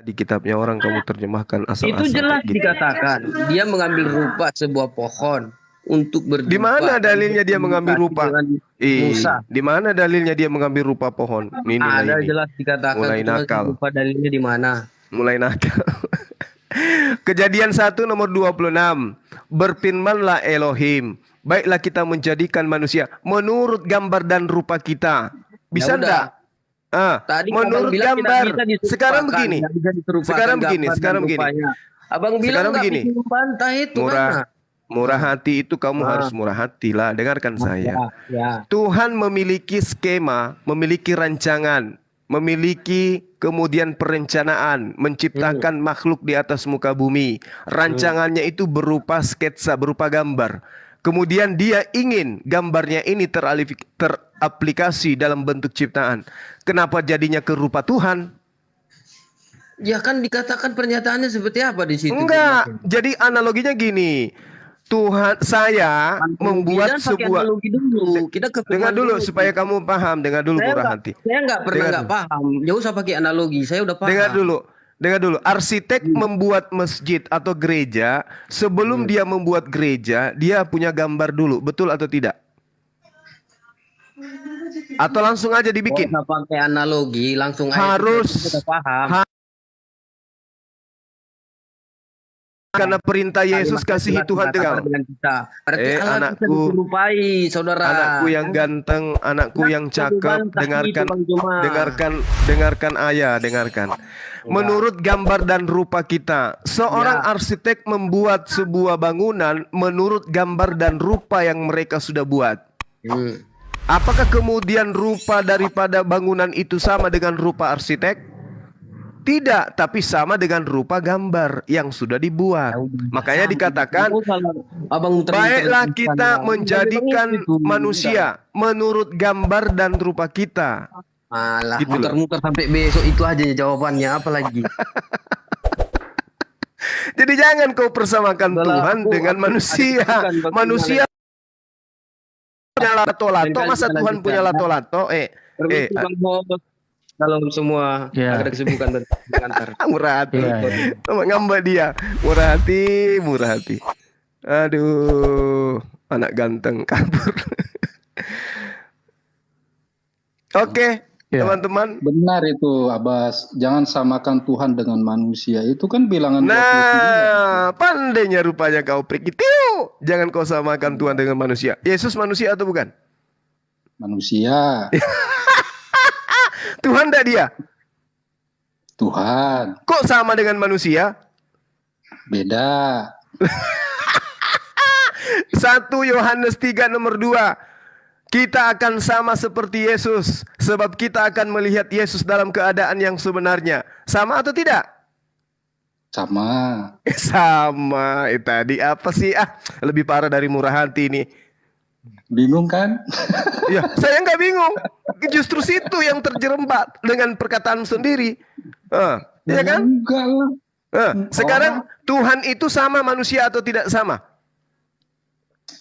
Di kitabnya orang kamu terjemahkan asal-asal. itu jelas kayak gitu. dikatakan dia mengambil rupa sebuah pohon untuk berjumpa. Di mana dalilnya dia mengambil rupa? Musa. Di mana dalilnya dia mengambil rupa pohon? Ada jelas dikatakan. Mulai Cuma nakal. lupa dalilnya di mana. Mulai nakal. Kejadian 1 nomor 26. Berfirmanlah Elohim, baiklah kita menjadikan manusia menurut gambar dan rupa kita. Bisa Ya udah. enggak? Tadi Menurut abang bilang gambar. tidak bisa diserupakan, Sekarang begini. tidak bisa diserupakan Sekarang begini, gambar dan sekarang begini. rupanya. Abang bilang Sekarang nggak begini. bisa membantah itu Murah, mana? murah hati itu kamu harus murah hati lah. Dengarkan saya. Ya. Tuhan memiliki skema, memiliki rancangan, memiliki kemudian perencanaan, menciptakan makhluk di atas muka bumi. Rancangannya itu berupa sketsa, berupa gambar. Kemudian dia ingin gambarnya ini teraplikasi dalam bentuk ciptaan. Kenapa jadinya ke rupa Tuhan? Ya kan dikatakan pernyataannya seperti apa di situ? Enggak. Jadi analoginya gini. Tuhan, saya membuat Jangan pakai sebuah. analogi dulu. Kita ke Dengar firman dulu supaya kamu paham. Dengar dulu murah hati. Saya nggak pernah Dengar nggak paham. Jauh usah pakai analogi. Saya udah paham. Dengar dulu. Arsitek membuat masjid atau gereja. Sebelum dia membuat gereja, dia punya gambar dulu. Betul atau tidak? Atau langsung aja dibikin? Nggak pakai analogi, langsung aja. Harus. Kita paham. Karena perintah Yesus kasihi Tuhan dengan kita. Berarti Allah anakku, bisa diserupai, saudara. anakku yang ganteng, anakku yang cakep, dengarkan ayah, dengarkan. Menurut gambar dan rupa kita, seorang arsitek membuat sebuah bangunan menurut gambar dan rupa yang mereka sudah buat. Apakah kemudian rupa daripada bangunan itu sama dengan rupa arsitek? Tidak, tapi sama dengan rupa gambar yang sudah dibuat. Makanya dikatakan, baiklah kita menjadikan manusia menurut gambar dan rupa kita. Malah Gitu loh. muter-muter sampai besok itu aja jawabannya, apalagi. Jadi jangan kau persamakan Tuhan dengan manusia. Manusia punya lato-lato, masa Tuhan punya lato-lato? Dalam semua Ya. ada kesibukan berkantor. Murah hati. Iya, Ngambek dia. Murah hati, murah hati. Aduh, anak ganteng kabur. Oke, Ya. teman-teman. Benar itu, Abbas. Jangan samakan Tuhan dengan manusia. Itu kan bilangan 29. Nah, pandainya rupanya kau pergi. Jangan kau samakan Tuhan dengan manusia. Yesus manusia atau bukan? Manusia. Tuhan tidak dia? Tuhan. Kok sama dengan manusia? Beda. 1 Yohanes 3 nomor 2. Kita akan sama seperti Yesus, sebab kita akan melihat Yesus dalam keadaan yang sebenarnya. Sama atau tidak? Sama. Sama. Tadi apa sih? Lebih parah dari murah hati ini. Bingung kan? Ya, saya nggak bingung. Justru situ yang terjerembab dengan perkataan sendiri. Ya kan? Enggak lah. Sekarang Tuhan itu sama manusia atau tidak sama?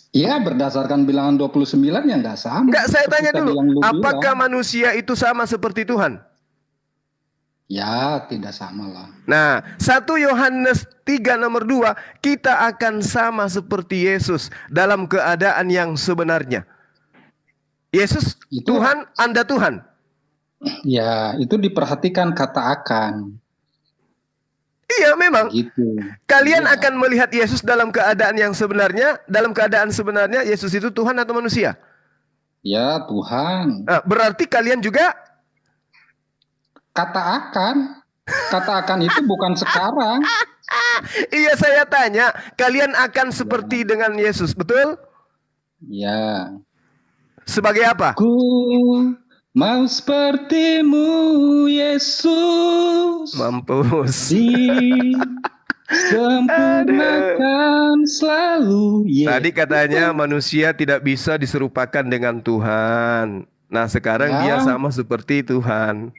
Ya, berdasarkan bilangan 29 ya nggak sama. Enggak, saya Seperti tanya tadi dulu. yang lu Apakah bilang. manusia itu sama seperti Tuhan? Ya, tidak sama lah. Nah, 1 Yohanes 3 nomor 2, kita akan sama seperti Yesus dalam keadaan yang sebenarnya. Yesus Tuhan, Anda Tuhan. Ya, itu diperhatikan kata akan. Iya, memang. Gitu. Kalian Iya. akan melihat Yesus dalam keadaan yang sebenarnya. Dalam keadaan sebenarnya Yesus itu Tuhan atau manusia? Ya, Tuhan. Nah, berarti kalian juga Kata akan. Kata akan itu bukan sekarang. iya, saya tanya, kalian akan seperti dengan Yesus, betul? Ya. Sebagai apa? Ku mau sepertimu, Yesus. Mampus. Di Sempurnakan selalu. Tadi katanya manusia tidak bisa diserupakan dengan Tuhan. Nah, sekarang Ya. dia sama seperti Tuhan.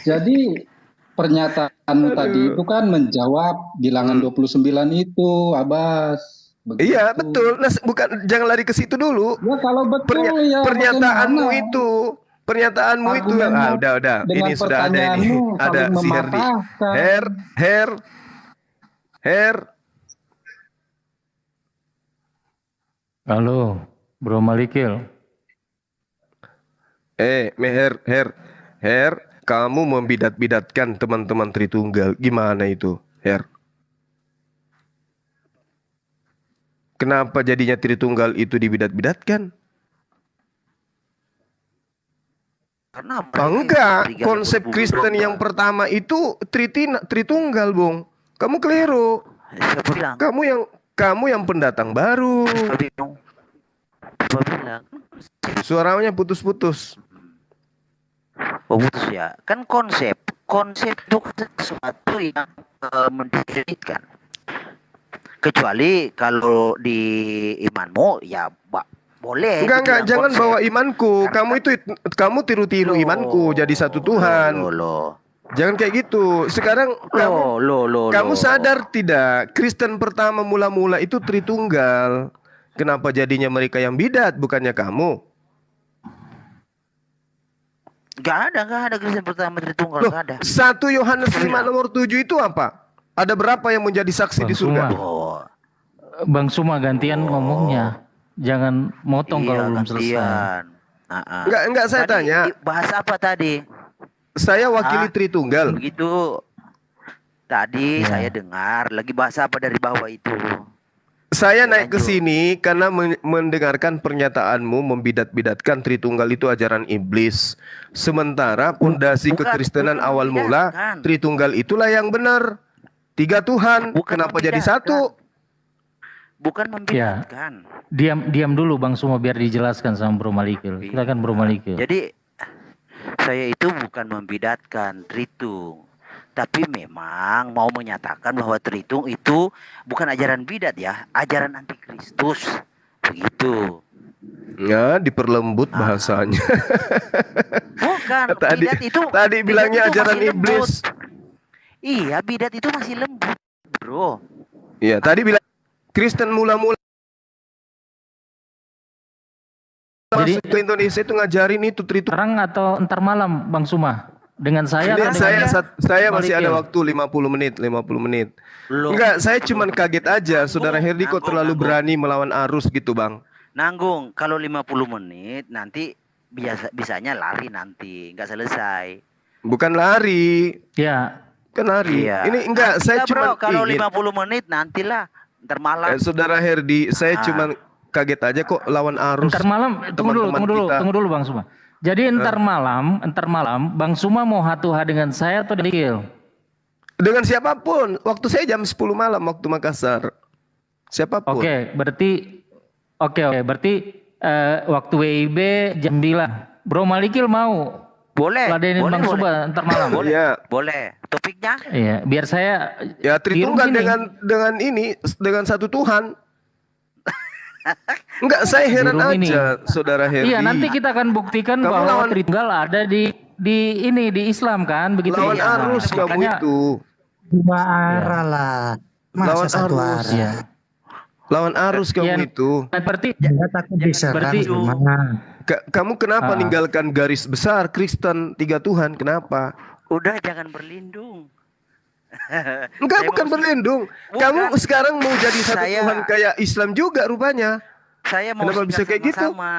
Jadi pernyataanmu tadi itu kan menjawab bilangan 29 itu, Abbas. Begitu. Iya, betul. Nah, bukan, jangan lari ke situ dulu. Ya kalau betul ya Pernyataanmu bagaimana? itu, udah. Dengan Ini sudah ada ini. pertanyaanmu Ada saling si Herdi. mematahkan. Her. Halo, Bro Malikil. Her, kamu membidat-bidatkan teman-teman Tritunggal. Gimana itu, Her? Kenapa jadinya Tritunggal itu dibidat-bidatkan? Karena Enggak, mereka konsep berburu Kristen domba. yang pertama itu Tritunggal, Bung. Kamu keliru. Siapa bilang? Kamu yang pendatang baru. Siapa bilang? Suaranya putus-putus. Oh, putus ya. Kan konsep itu sesuatu yang mendiskreditkan. Kecuali kalau di imanmu ya boleh. Enggak, dibilang jangan konsep. bawa imanku. Karena Kamu tiru-tiru Loh, imanku jadi satu Tuhan. Loh. Jangan kayak gitu. Sekarang kamu sadar tidak? Kristen pertama mula-mula itu Tritunggal. Kenapa jadinya mereka yang bidat, bukannya kamu? Gak ada Kristen pertama Tritunggal, Loh, gak ada. 1 Yohanes 5 nomor 7 itu apa? Ada berapa yang menjadi saksi Bang di surga? Suma. Oh, Bang Suma gantian ngomongnya. Jangan motong iya, kalau belum selesai. gantian. Enggak, saya Tadi tanya. bahas apa tadi? Saya wakili Tritunggal. Begitu. Tadi Ya. saya dengar lagi bahas apa dari bawah itu. Saya naik ke lanjut. sini karena mendengarkan pernyataanmu membidat-bidatkan Tritunggal itu ajaran iblis. Sementara pondasi Bukan- kekristenan bukan awal mula membidatkan. Tritunggal itulah yang benar. 3 Tuhan. Bukan Kenapa jadi membidatkan. 1? Bukan membidatkan. Diam dulu Bang Suma biar dijelaskan sama Bro Malikil. Kita kan Bro Malikil. Jadi saya itu bukan membidatkan Tritung. Tapi memang mau menyatakan bahwa Tritung itu bukan ajaran bidat ya, ajaran antikristus. Begitu. Ya, diperlembut bahasanya. Bukan, Tadi- bidat itu tadi bidat bilangnya itu ajaran masih lembut. iblis. Iya, bidat itu masih lembut, bro. Iya, tadi bilang Kristen mula-mula Jadi- masuk ke Indonesia itu ngajarin itu Tritunggal. Sekarang atau ntar malam Bang Suma? Dengan saya Ini atau dengan saya masih ada Malikil? waktu 50 menit. Loh, Enggak, saya cuman kaget aja. Saudara Herdi kok nanggung, terlalu nanggung. berani melawan arus gitu, Bang. Nanggung, kalau 50 menit nanti bisanya lari nanti, nggak selesai. Bukan lari, Ya, kan lari. Iya. Ini enggak, saya Nanti lah, cuma bro, kalau ingin 50 menit nantilah, ntar malam. Saudara Herdi, saya Ah. cuman kaget aja kok lawan arus. ntar malam teman-teman kita. tunggu dulu Bang Suma. Jadi ntar malam Bang Suma mau hatuha dengan saya atau Malikil? Dengan siapapun. Waktu saya jam 10 malam waktu Makassar. Siapapun. Oke, berarti waktu WIB jam 9. Bro Malikil mau Boleh, ladenin boleh, Bang boleh. Suma ntar malam. Iya. Boleh. Topiknya? Iya, biar saya Ya Tritunggal di room sini. dengan satu Tuhan. Enggak, saya heran Di room ini. aja, Saudara Herdi. Iya, nanti kita akan buktikan Kamu bahwa lawan- Tritunggal ada di Islam kan, begitu. Lawan ya? arus kamu Makanya- itu. Dua arah lah. Masa Lawan satu arus. arah? Iya. Lawan arus kamu Iya. itu. Nah, berarti Enggak takut diserang berarti- gimana? Kamu kenapa Ah. ninggalkan garis besar Kristen 3 Tuhan? Kenapa? Udah jangan berlindung. Enggak, Saya bukan mau- berlindung. Bukan. Kamu sekarang mau jadi satu Saya- Tuhan kayak Islam juga rupanya. Saya mau Kenapa sikat bisa kayak gitu? sama-sama.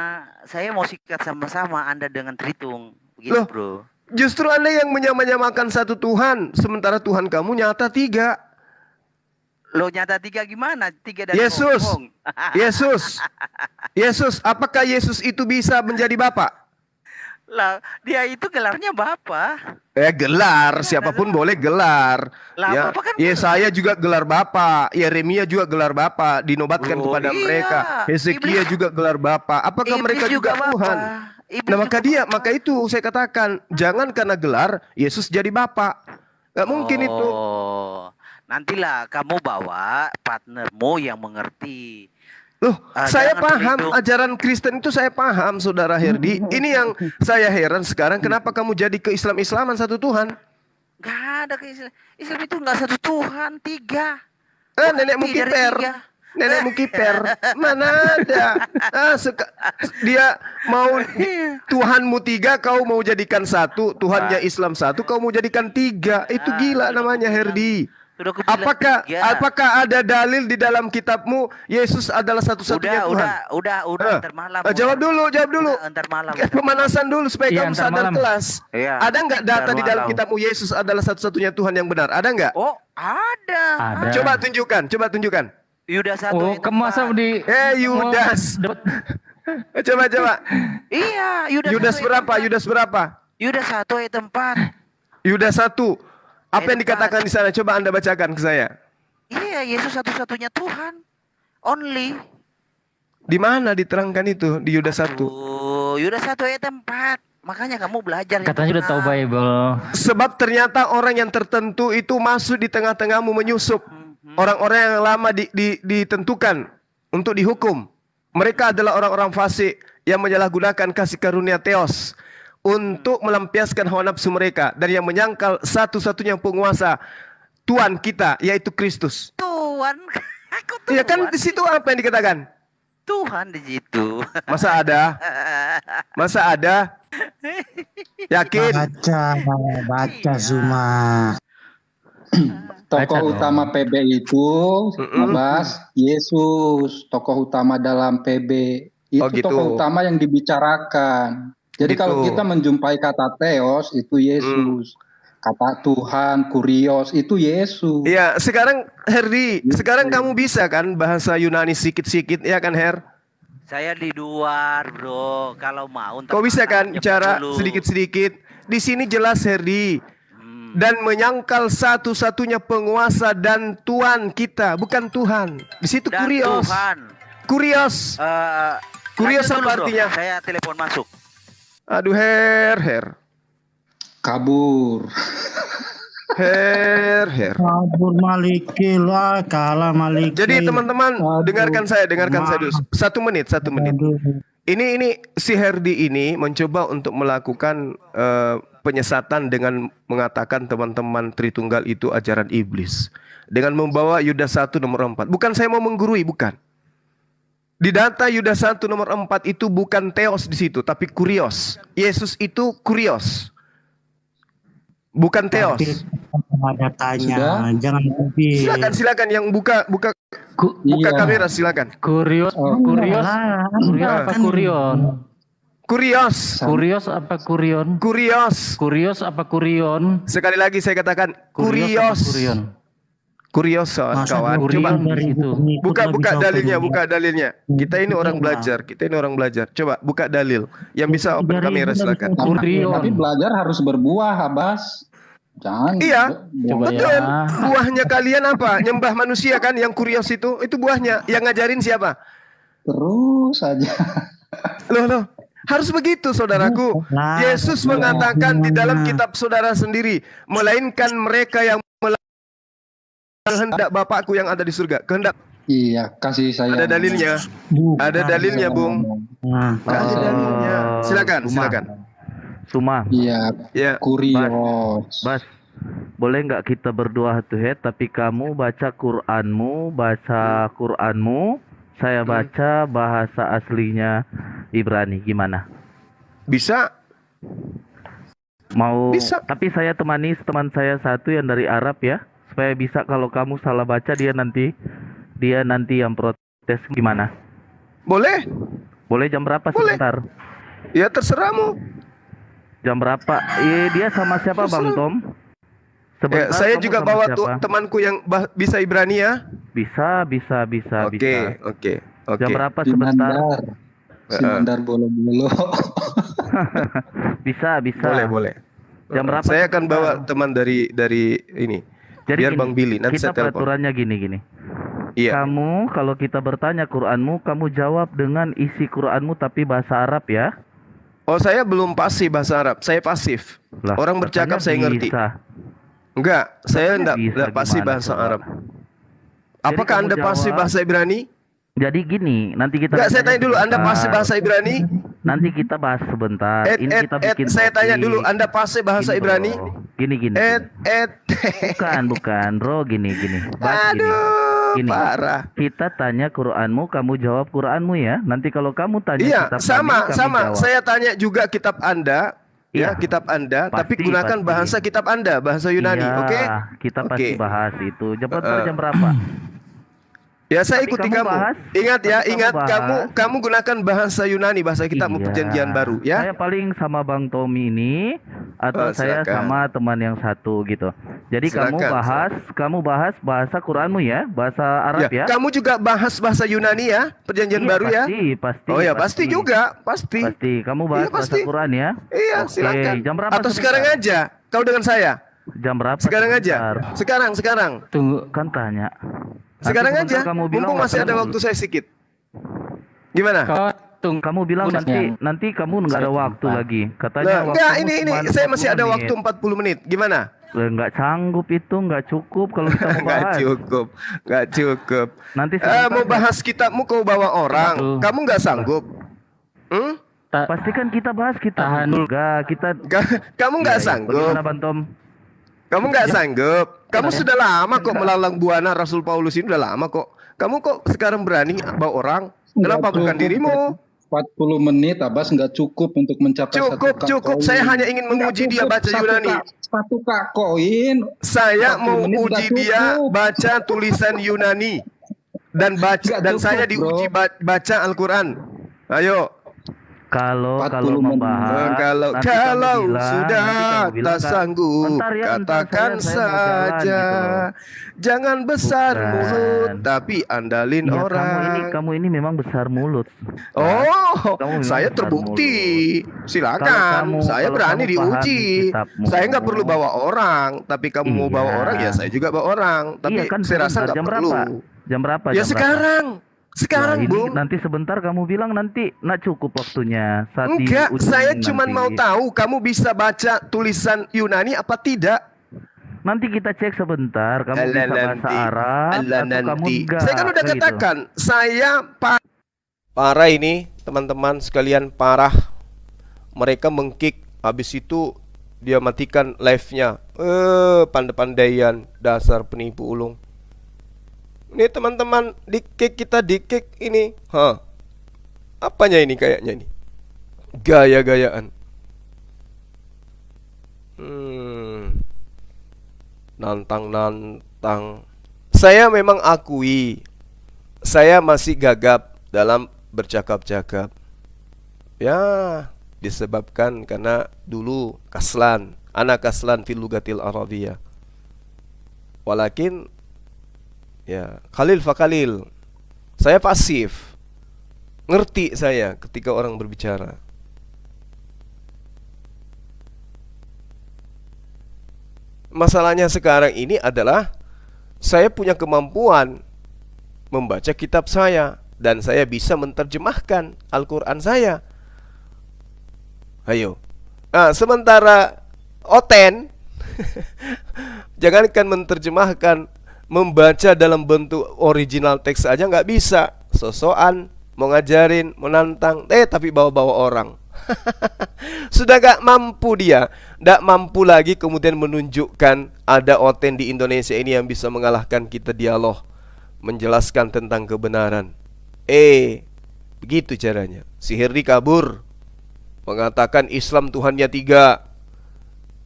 Saya mau sikat sama-sama Anda dengan Tritung. Begitu, Loh. bro. Justru Anda yang menyamakan satu Tuhan, sementara Tuhan kamu nyata 3. Lo nyata 3 gimana? 3 dari Yesus. Hongkong. Yesus, apakah Yesus itu bisa menjadi Bapa? Lah, dia itu gelarnya Bapa. Gelar, siapapun boleh gelar. Lah, Ya, Bapa kan Yesaya juga gelar Bapa, Yeremia juga gelar Bapa, dinobatkan Oh, kepada iya. mereka. Hezekia Iblis- juga gelar Bapa. Apakah Iblis mereka juga Bapa. Tuhan? Iblis Nah, maka juga Bapa. maka itu saya katakan, jangan karena gelar Yesus jadi Bapa. Gak mungkin itu. Oh. Nantilah kamu bawa partnermu yang mengerti. Loh, saya Jangan paham berlindung. ajaran Kristen itu, saya paham, Saudara Herdi. Ini yang saya heran sekarang, kenapa kamu jadi ke Islam-Islaman satu Tuhan? Gak ada ke Islam. Islam itu nggak satu Tuhan, 3. Nenekmu Bukti dari kiper. 3. Nenekmu kiper. Mana ada? Dia mau Tuhanmu 3, kau mau jadikan 1. Tuhannya Islam 1, kau mau jadikan 3. Itu gila namanya, Herdi. Sudah aku bilang Apakah ada dalil di dalam kitabmu Yesus adalah satu-satunya Tuhan? Udah, ntar malam. Jawab dulu. Ntar malam. Pemanasan dulu supaya Iya, kamu ntar sadar malam. kelas. Iya, Ada nggak data ntar di dalam malam. kitabmu Yesus adalah satu-satunya Tuhan yang benar? Ada nggak? Oh, ada. Ada. Coba tunjukkan. Yudas 1 Oh, ayat masa 4. di Yudas. mau- Coba. Iya, Yudas 1 ayat berapa? 4. Yudas berapa? Yudas 1 ayat 4. Yudas 1. Apa yang Ayat dikatakan di sana? Coba Anda bacakan ke saya. Iya, Yesus satu-satunya Tuhan. Only. Di mana diterangkan itu di Yudas 1? Yudas 1 ayat 4. Makanya kamu belajar yang Katanya udah tahu benar. Bible. Sebab ternyata orang yang tertentu itu masuk di tengah-tengahmu menyusup. Orang-orang yang lama ditentukan untuk dihukum. Mereka adalah orang-orang fasik yang menyalahgunakan kasih karunia Theos untuk melampiaskan hawa nafsu mereka, dan yang menyangkal satu-satunya penguasa Tuhan kita, yaitu Kristus. Tuhan. Aku Tuhan. Ya kan di situ apa yang dikatakan? Tuhan di situ. Masa ada? Yakin? Baca Zuma. Baca Tokoh dong. utama PB itu, Abbas, Yesus. Tokoh utama dalam PB itu Oh, gitu. tokoh utama yang dibicarakan. Jadi Gitu. kalau kita menjumpai kata Theos itu Yesus. Kata Tuhan, Kurios itu Yesus. Iya, sekarang Herdi, sekarang kamu bisa kan bahasa Yunani sedikit-sedikit, ya kan Her? Saya di luar, bro. Kalau mau ntar Kau bisa kan malam, jam bicara 10. sedikit-sedikit? Di sini jelas Herdi. Dan menyangkal satu-satunya penguasa dan Tuhan kita, bukan Tuhan. Di situ Dan kurios. Tuhan. Kurios. Kurios Lanjut apa dulu, bro. artinya? Saya telepon masuk. Aduh, Her. Kabur. Her. Kabur Malikil, kalah Malikil. Jadi teman-teman, Aduh. dengarkan saya dulu. 1 menit. Aduh. Ini si Herdi ini mencoba untuk melakukan penyesatan dengan mengatakan teman-teman Tritunggal itu ajaran iblis. Dengan membawa Yudas 1 nomor 4. Bukan saya mau menggurui, bukan. Di data Yudas 1 nomor 4 itu bukan Theos di situ, tapi Kurios. Yesus itu Kurios. Bukan Theos. Tapi ada tanya, Sudah? jangan lebih. Silakan yang buka Iya. kamera, silakan. Kurios apa kurion? Kurios. Kurios apa kurion? Kurios apa kurion? Sekali lagi saya katakan Kurios apa Kurios. kurion? Kurios Masa kawan. kurion Coba dari situ. buka dalilnya. Kita ini orang belajar. Coba buka dalil. Yang bisa open kamera silakan. Kurion. Tapi belajar harus berbuah, Abbas. Jangan. Iya. Coba Betul. ya. Buahnya kalian apa? Nyembah manusia kan yang kurios itu buahnya. Yang ngajarin siapa? Terus aja. Loh. Harus begitu saudaraku. Nah, Yesus mengatakan di dalam kitab saudara sendiri, melainkan mereka yang melakukan kehendak Bapakku yang ada di surga. Kehendak. Iya, kasih saya. Ada dalilnya. Ada dalilnya, Bung. Nah, Ada dalilnya. Silakan. Suma, Iya, Ya. Kurios. Bas, boleh nggak kita berdua head to head, tapi kamu baca Quranmu, saya baca bahasa aslinya Ibrani, gimana? Bisa. Mau? Bisa. Tapi saya temani teman saya satu yang dari Arab ya, supaya bisa kalau kamu salah baca dia nanti yang protes, gimana? Boleh. Boleh jam berapa Boleh. sebentar? Ya terserahmu. Jam berapa? Dia sama siapa Bang Tom? Ya, Sebentar, saya kamu juga sama bawa siapa? temanku yang bisa Ibrani ya. Bisa. Oke. Jam berapa Di sebentar? Mandar. Si Mandar bolo-bolo. Bisa. Boleh. Jam berapa Saya akan sebentar? bawa teman dari ini. Jadi Biar gini, Bang Billy nanti kita saya telepon. peraturannya gini. Iya. Kamu kalau kita bertanya Quranmu, kamu jawab dengan isi Quranmu tapi bahasa Arab ya. Oh, saya belum pasif bahasa Arab. Saya pasif. Lah, Orang bercakap katanya saya ngerti. bisa. Enggak, saya Katanya enggak bisa, pasti gimana bahasa coba? Arab. Jadi Apakah kamu Anda pasti jawab. bahasa Ibrani? Jadi gini, nanti kita Enggak, saya tanya dulu, Anda pasti sebentar. bahasa Ibrani? Nanti kita bahas sebentar. Ini kita bikin Saya tanya dulu, topik. Anda pasti bahasa Gini, Ibrani? bro. Gini. Et. Bukan, bro. Gini. Bahas gini. Aduh, Gini. parah. Kita tanya Quranmu, kamu jawab Quranmu ya. Nanti kalau kamu tanya Iya, kitab sama. Nabi, kami jawab. Saya tanya juga kitab Anda, Iya. ya, kitab Anda, tapi Pasti, gunakan pasti. bahasa kitab Anda, bahasa Yunani, Iya, oke? kita pasti Oke. bahas itu. Jam berapa? Ya, saya Tapi ikuti kamu kamu. bahas, Ingat ya, tapi kamu ingat bahas. kamu gunakan bahasa Yunani, bahasa kitabmu Iya. perjanjian baru, ya. Saya paling sama Bang Tommy ini atau saya Silakan. sama teman yang satu gitu. Jadi Silakan, kamu bahas bahasa Quranmu ya, bahasa Arab ya. Kamu juga bahas bahasa Yunani ya, perjanjian Iya, baru ya. Pasti. Oh ya, pasti juga, pasti. Pasti. Kamu bahas Iya, pasti. bahasa Quran ya. Iya, Oke, silakan. Jam berapa? Atau sebentar? sekarang aja, kau dengan saya. Jam berapa? Sekarang sebentar? aja. Sekarang. Tunggu. Kan tanya. Nanti Sekarang sebentar aja. Kamu bilang Mumpung masih ada kamu- waktu saya sedikit. Gimana? Kau tunggu. Kamu bilang nanti kamu nggak ada waktu lagi. Katanya Nah, enggak, waktumu ini cuma saya masih ada 40 waktu 40 menit. Gimana? Nggak sanggup itu, nggak cukup kalau kita mau Enggak bahas. cukup. Nanti Mau bahas kitabmu kau bawa orang. Betul. Kamu nggak sanggup? Pasti kan kita bahas kita Tahan. enggak kita. Kamu nggak Iya, sanggup? Bagaimana Bang Tom? Kamu nggak sanggup? Kamu sudah lama kok melalang buana Rasul Paulus ini udah lama kok. Kamu kok sekarang berani bawa orang? Kenapa Nggak bukan cukup, dirimu? 40 menit Abbas nggak cukup untuk mencapai Cukup. Saya hanya ingin menguji dia baca Yunani. Satu kak koin. Saya 40 mau menit uji nggak dia cukup. baca tulisan Yunani dan Nggak dan cukup, saya bro. diuji baca Al-Quran. Ayo. Kalau 40 menit. membahas Kalau nanti kamu kalau bilang- sudah nanti kamu bilang, tak Kak, sanggup, "Bentar ya, bentar, katakan saya mau jalan," saja. gitu loh. Jangan besar Bukan. mulut, tapi andalin Iya, orang. kamu ini memang besar mulut. Oh, Kamu memang saya besar terbukti. Kalau Silakan, kamu- saya kalau berani kamu pahami diuji. kitabmu. Saya nggak perlu bawa orang, tapi kamu mau Iya. bawa orang ya saya juga bawa orang. Tapi Iya kan, saya rasa sebentar. nggak Jam perlu. berapa? Jam berapa? Ya Jam sekarang, Nah, ini Bung. nanti sebentar kamu bilang nanti nak cukup waktunya saat Enggak, di ujung saya nanti. cuma mau tahu kamu bisa baca tulisan Yunani apa tidak. Nanti kita cek sebentar kamu Alah, bisa bahasa nanti. Arab Alah, atau kamu nanti. enggak. Saya kan udah gitu. katakan, saya parah ini, teman-teman sekalian, parah. Mereka mengkick, habis itu dia matikan live-nya. Pandai-pandaian, dasar penipu ulung. Ini teman-teman, kita di-kick ini. Apanya ini kayaknya ini? Gaya-gayaan. Nantang. Saya memang akui, saya masih gagap dalam bercakap-cakap. Ya, disebabkan karena dulu anak kaslan fil lugatil arabiyah. Walakin ya, khalil fakalil. Saya pasif. Ngerti saya ketika orang berbicara. Masalahnya sekarang ini adalah saya punya kemampuan membaca kitab saya dan saya bisa menerjemahkan Al-Quran saya. Ayo. Sementara Oten jangankan menerjemahkan, membaca dalam bentuk original teks aja nggak bisa. Sosokan mau ngajarin, menantang, tapi bawa-bawa orang. Sudah gak mampu dia, gak mampu lagi kemudian menunjukkan ada Oten di Indonesia ini yang bisa mengalahkan kita dialog, menjelaskan tentang kebenaran. Begitu caranya. Si Herdi kabur, mengatakan Islam Tuhannya 3,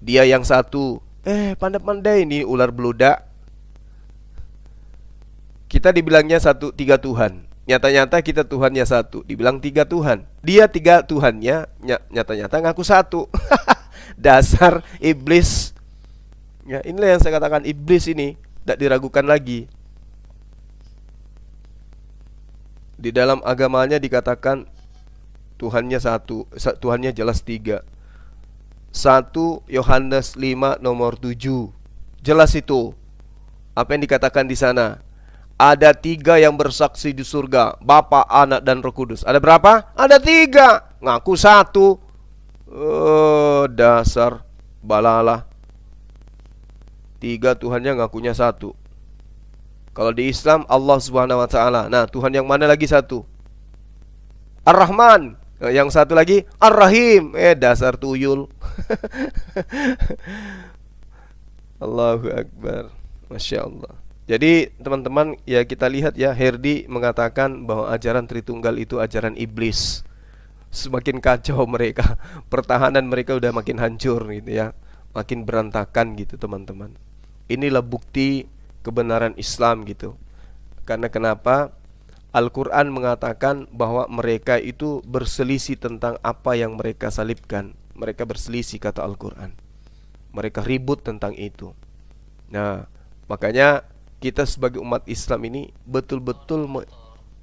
dia yang satu. Pandai-pandai ini ular beludak. Kita dibilangnya 3 Tuhan. Nyata-nyata kita Tuhannya 1. Dibilang 3 Tuhan. Dia 3 Tuhannya, nyata-nyata ngaku 1. Dasar iblis. Ya, inilah yang saya katakan, iblis ini tidak diragukan lagi. Di dalam agamanya dikatakan Tuhannya 1, Tuhannya jelas 3. 1 Yohanes 5 nomor 7. Jelas itu. Apa yang dikatakan di sana? Ada 3 yang bersaksi di surga, Bapa, Anak, dan Roh Kudus. Ada berapa? Ada 3. Ngaku 1. Dasar balala. tiga Tuhannya ngakunya satu. Kalau di Islam Allah Subhanahu wa taala. Nah, Tuhan yang mana lagi satu? Ar-Rahman. Yang satu lagi Ar-Rahim. Dasar tuyul. Allahu Akbar. Masya Allah. Jadi teman-teman, ya kita lihat ya, Herdi mengatakan bahwa ajaran Tritunggal itu ajaran iblis. Semakin kacau mereka, pertahanan mereka udah makin hancur gitu ya, makin berantakan gitu teman-teman. Inilah bukti kebenaran Islam gitu. Karena kenapa? Al-Quran mengatakan bahwa mereka itu berselisih tentang apa yang mereka salibkan. Mereka berselisih, kata Al-Quran. Mereka ribut tentang itu. Nah, makanya kita sebagai umat Islam ini betul-betul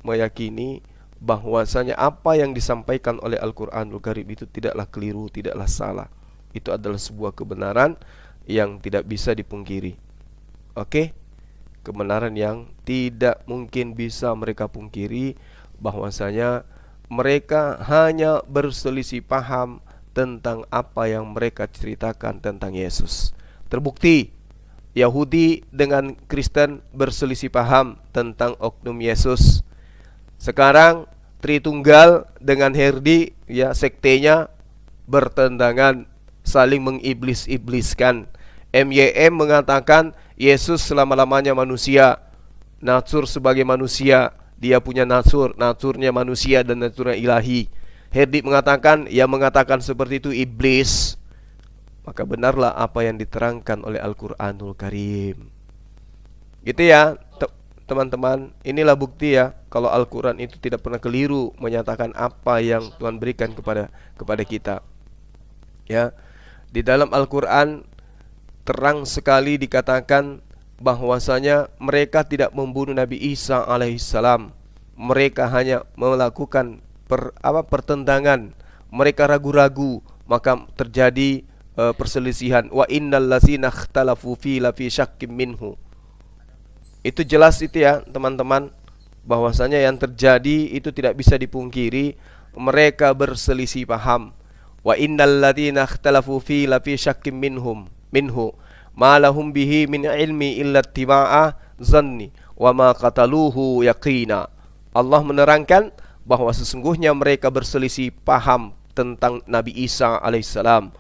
meyakini bahwasanya apa yang disampaikan oleh Al-Quranul Karim itu tidaklah keliru, tidaklah salah. Itu adalah sebuah kebenaran yang tidak bisa dipungkiri. Oke? Kebenaran yang tidak mungkin bisa mereka pungkiri, bahwasanya mereka hanya berselisih paham tentang apa yang mereka ceritakan tentang Yesus. Terbukti Yahudi dengan Kristen berselisih paham tentang oknum Yesus. Sekarang Tritunggal dengan Herdi, ya, sektenya bertentangan, saling mengiblis-ibliskan. MYM mengatakan Yesus selama-lamanya manusia, natur sebagai manusia, dia punya naturnya manusia dan naturnya ilahi. Herdi mengatakan, yang mengatakan seperti itu iblis. Maka benarlah apa yang diterangkan oleh Al-Quranul Karim. Gitu ya teman-teman. Inilah bukti ya, kalau Al-Quran itu tidak pernah keliru menyatakan apa yang Tuhan berikan kepada kita. Ya, di dalam Al-Quran terang sekali dikatakan bahwasanya mereka tidak membunuh Nabi Isa alaihissalam. Mereka hanya melakukan pertentangan. Mereka ragu-ragu, maka terjadi perselisihan. Wa innal ladzina ikhtalafu fi lafi syakkim minhu. Itu jelas itu ya teman-teman, bahwasanya yang terjadi itu tidak bisa dipungkiri, mereka berselisih paham. Wa innal ladzina ikhtalafu fi lafi syakkim minhu ma lahum bihi min ilmi illa ittiba'a zanni wa ma qataluhu yaqina. Allah menerangkan bahwa sesungguhnya mereka berselisih paham tentang Nabi Isa alaihissalam.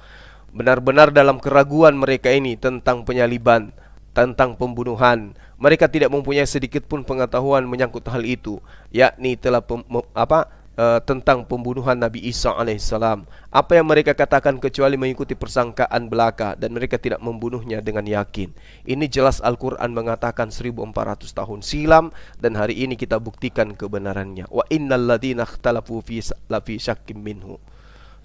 Benar-benar dalam keraguan mereka ini tentang penyaliban, tentang pembunuhan. Mereka tidak mempunyai sedikit pun pengetahuan menyangkut hal itu, yakni telah tentang pembunuhan Nabi Isa alaihissalam. Apa yang mereka katakan kecuali mengikuti persangkaan belaka, dan mereka tidak membunuhnya dengan yakin. Ini jelas Al-Quran mengatakan 1400 tahun silam, dan hari ini kita buktikan kebenarannya. Wa innal ladzina ikhtalafu fi lafi syakkim minhu.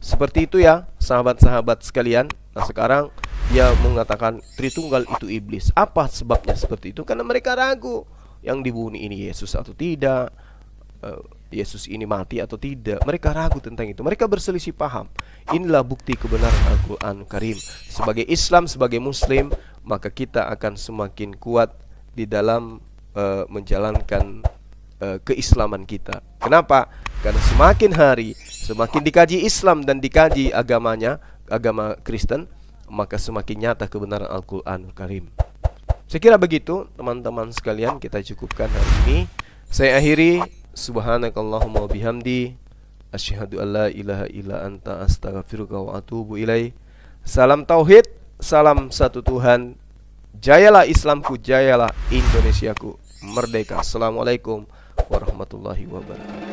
Seperti itu ya sahabat-sahabat sekalian. Nah sekarang dia mengatakan Tritunggal itu iblis. Apa sebabnya seperti itu? Karena mereka ragu, yang dibunuh ini Yesus atau tidak, Yesus ini mati atau tidak. Mereka ragu tentang itu. Mereka berselisih paham. Inilah bukti kebenaran Al-Quran Karim. Sebagai Islam, sebagai Muslim, maka kita akan semakin kuat di dalam menjalankan keislaman kita. Kenapa? Karena semakin hari, semakin dikaji Islam dan dikaji agamanya, agama Kristen, maka semakin nyata kebenaran Al-Quran Karim. Saya kira begitu teman-teman sekalian, kita cukupkan hari ini. Saya akhiri, subhanakallahumma bihamdi, asyhadu an la ilaha illa anta astaghfiruka wa atubu ilaih. Salam tauhid, salam satu Tuhan. Jayalah Islamku, jayalah Indonesiaku, merdeka. Assalamualaikum warahmatullahi wabarakatuh.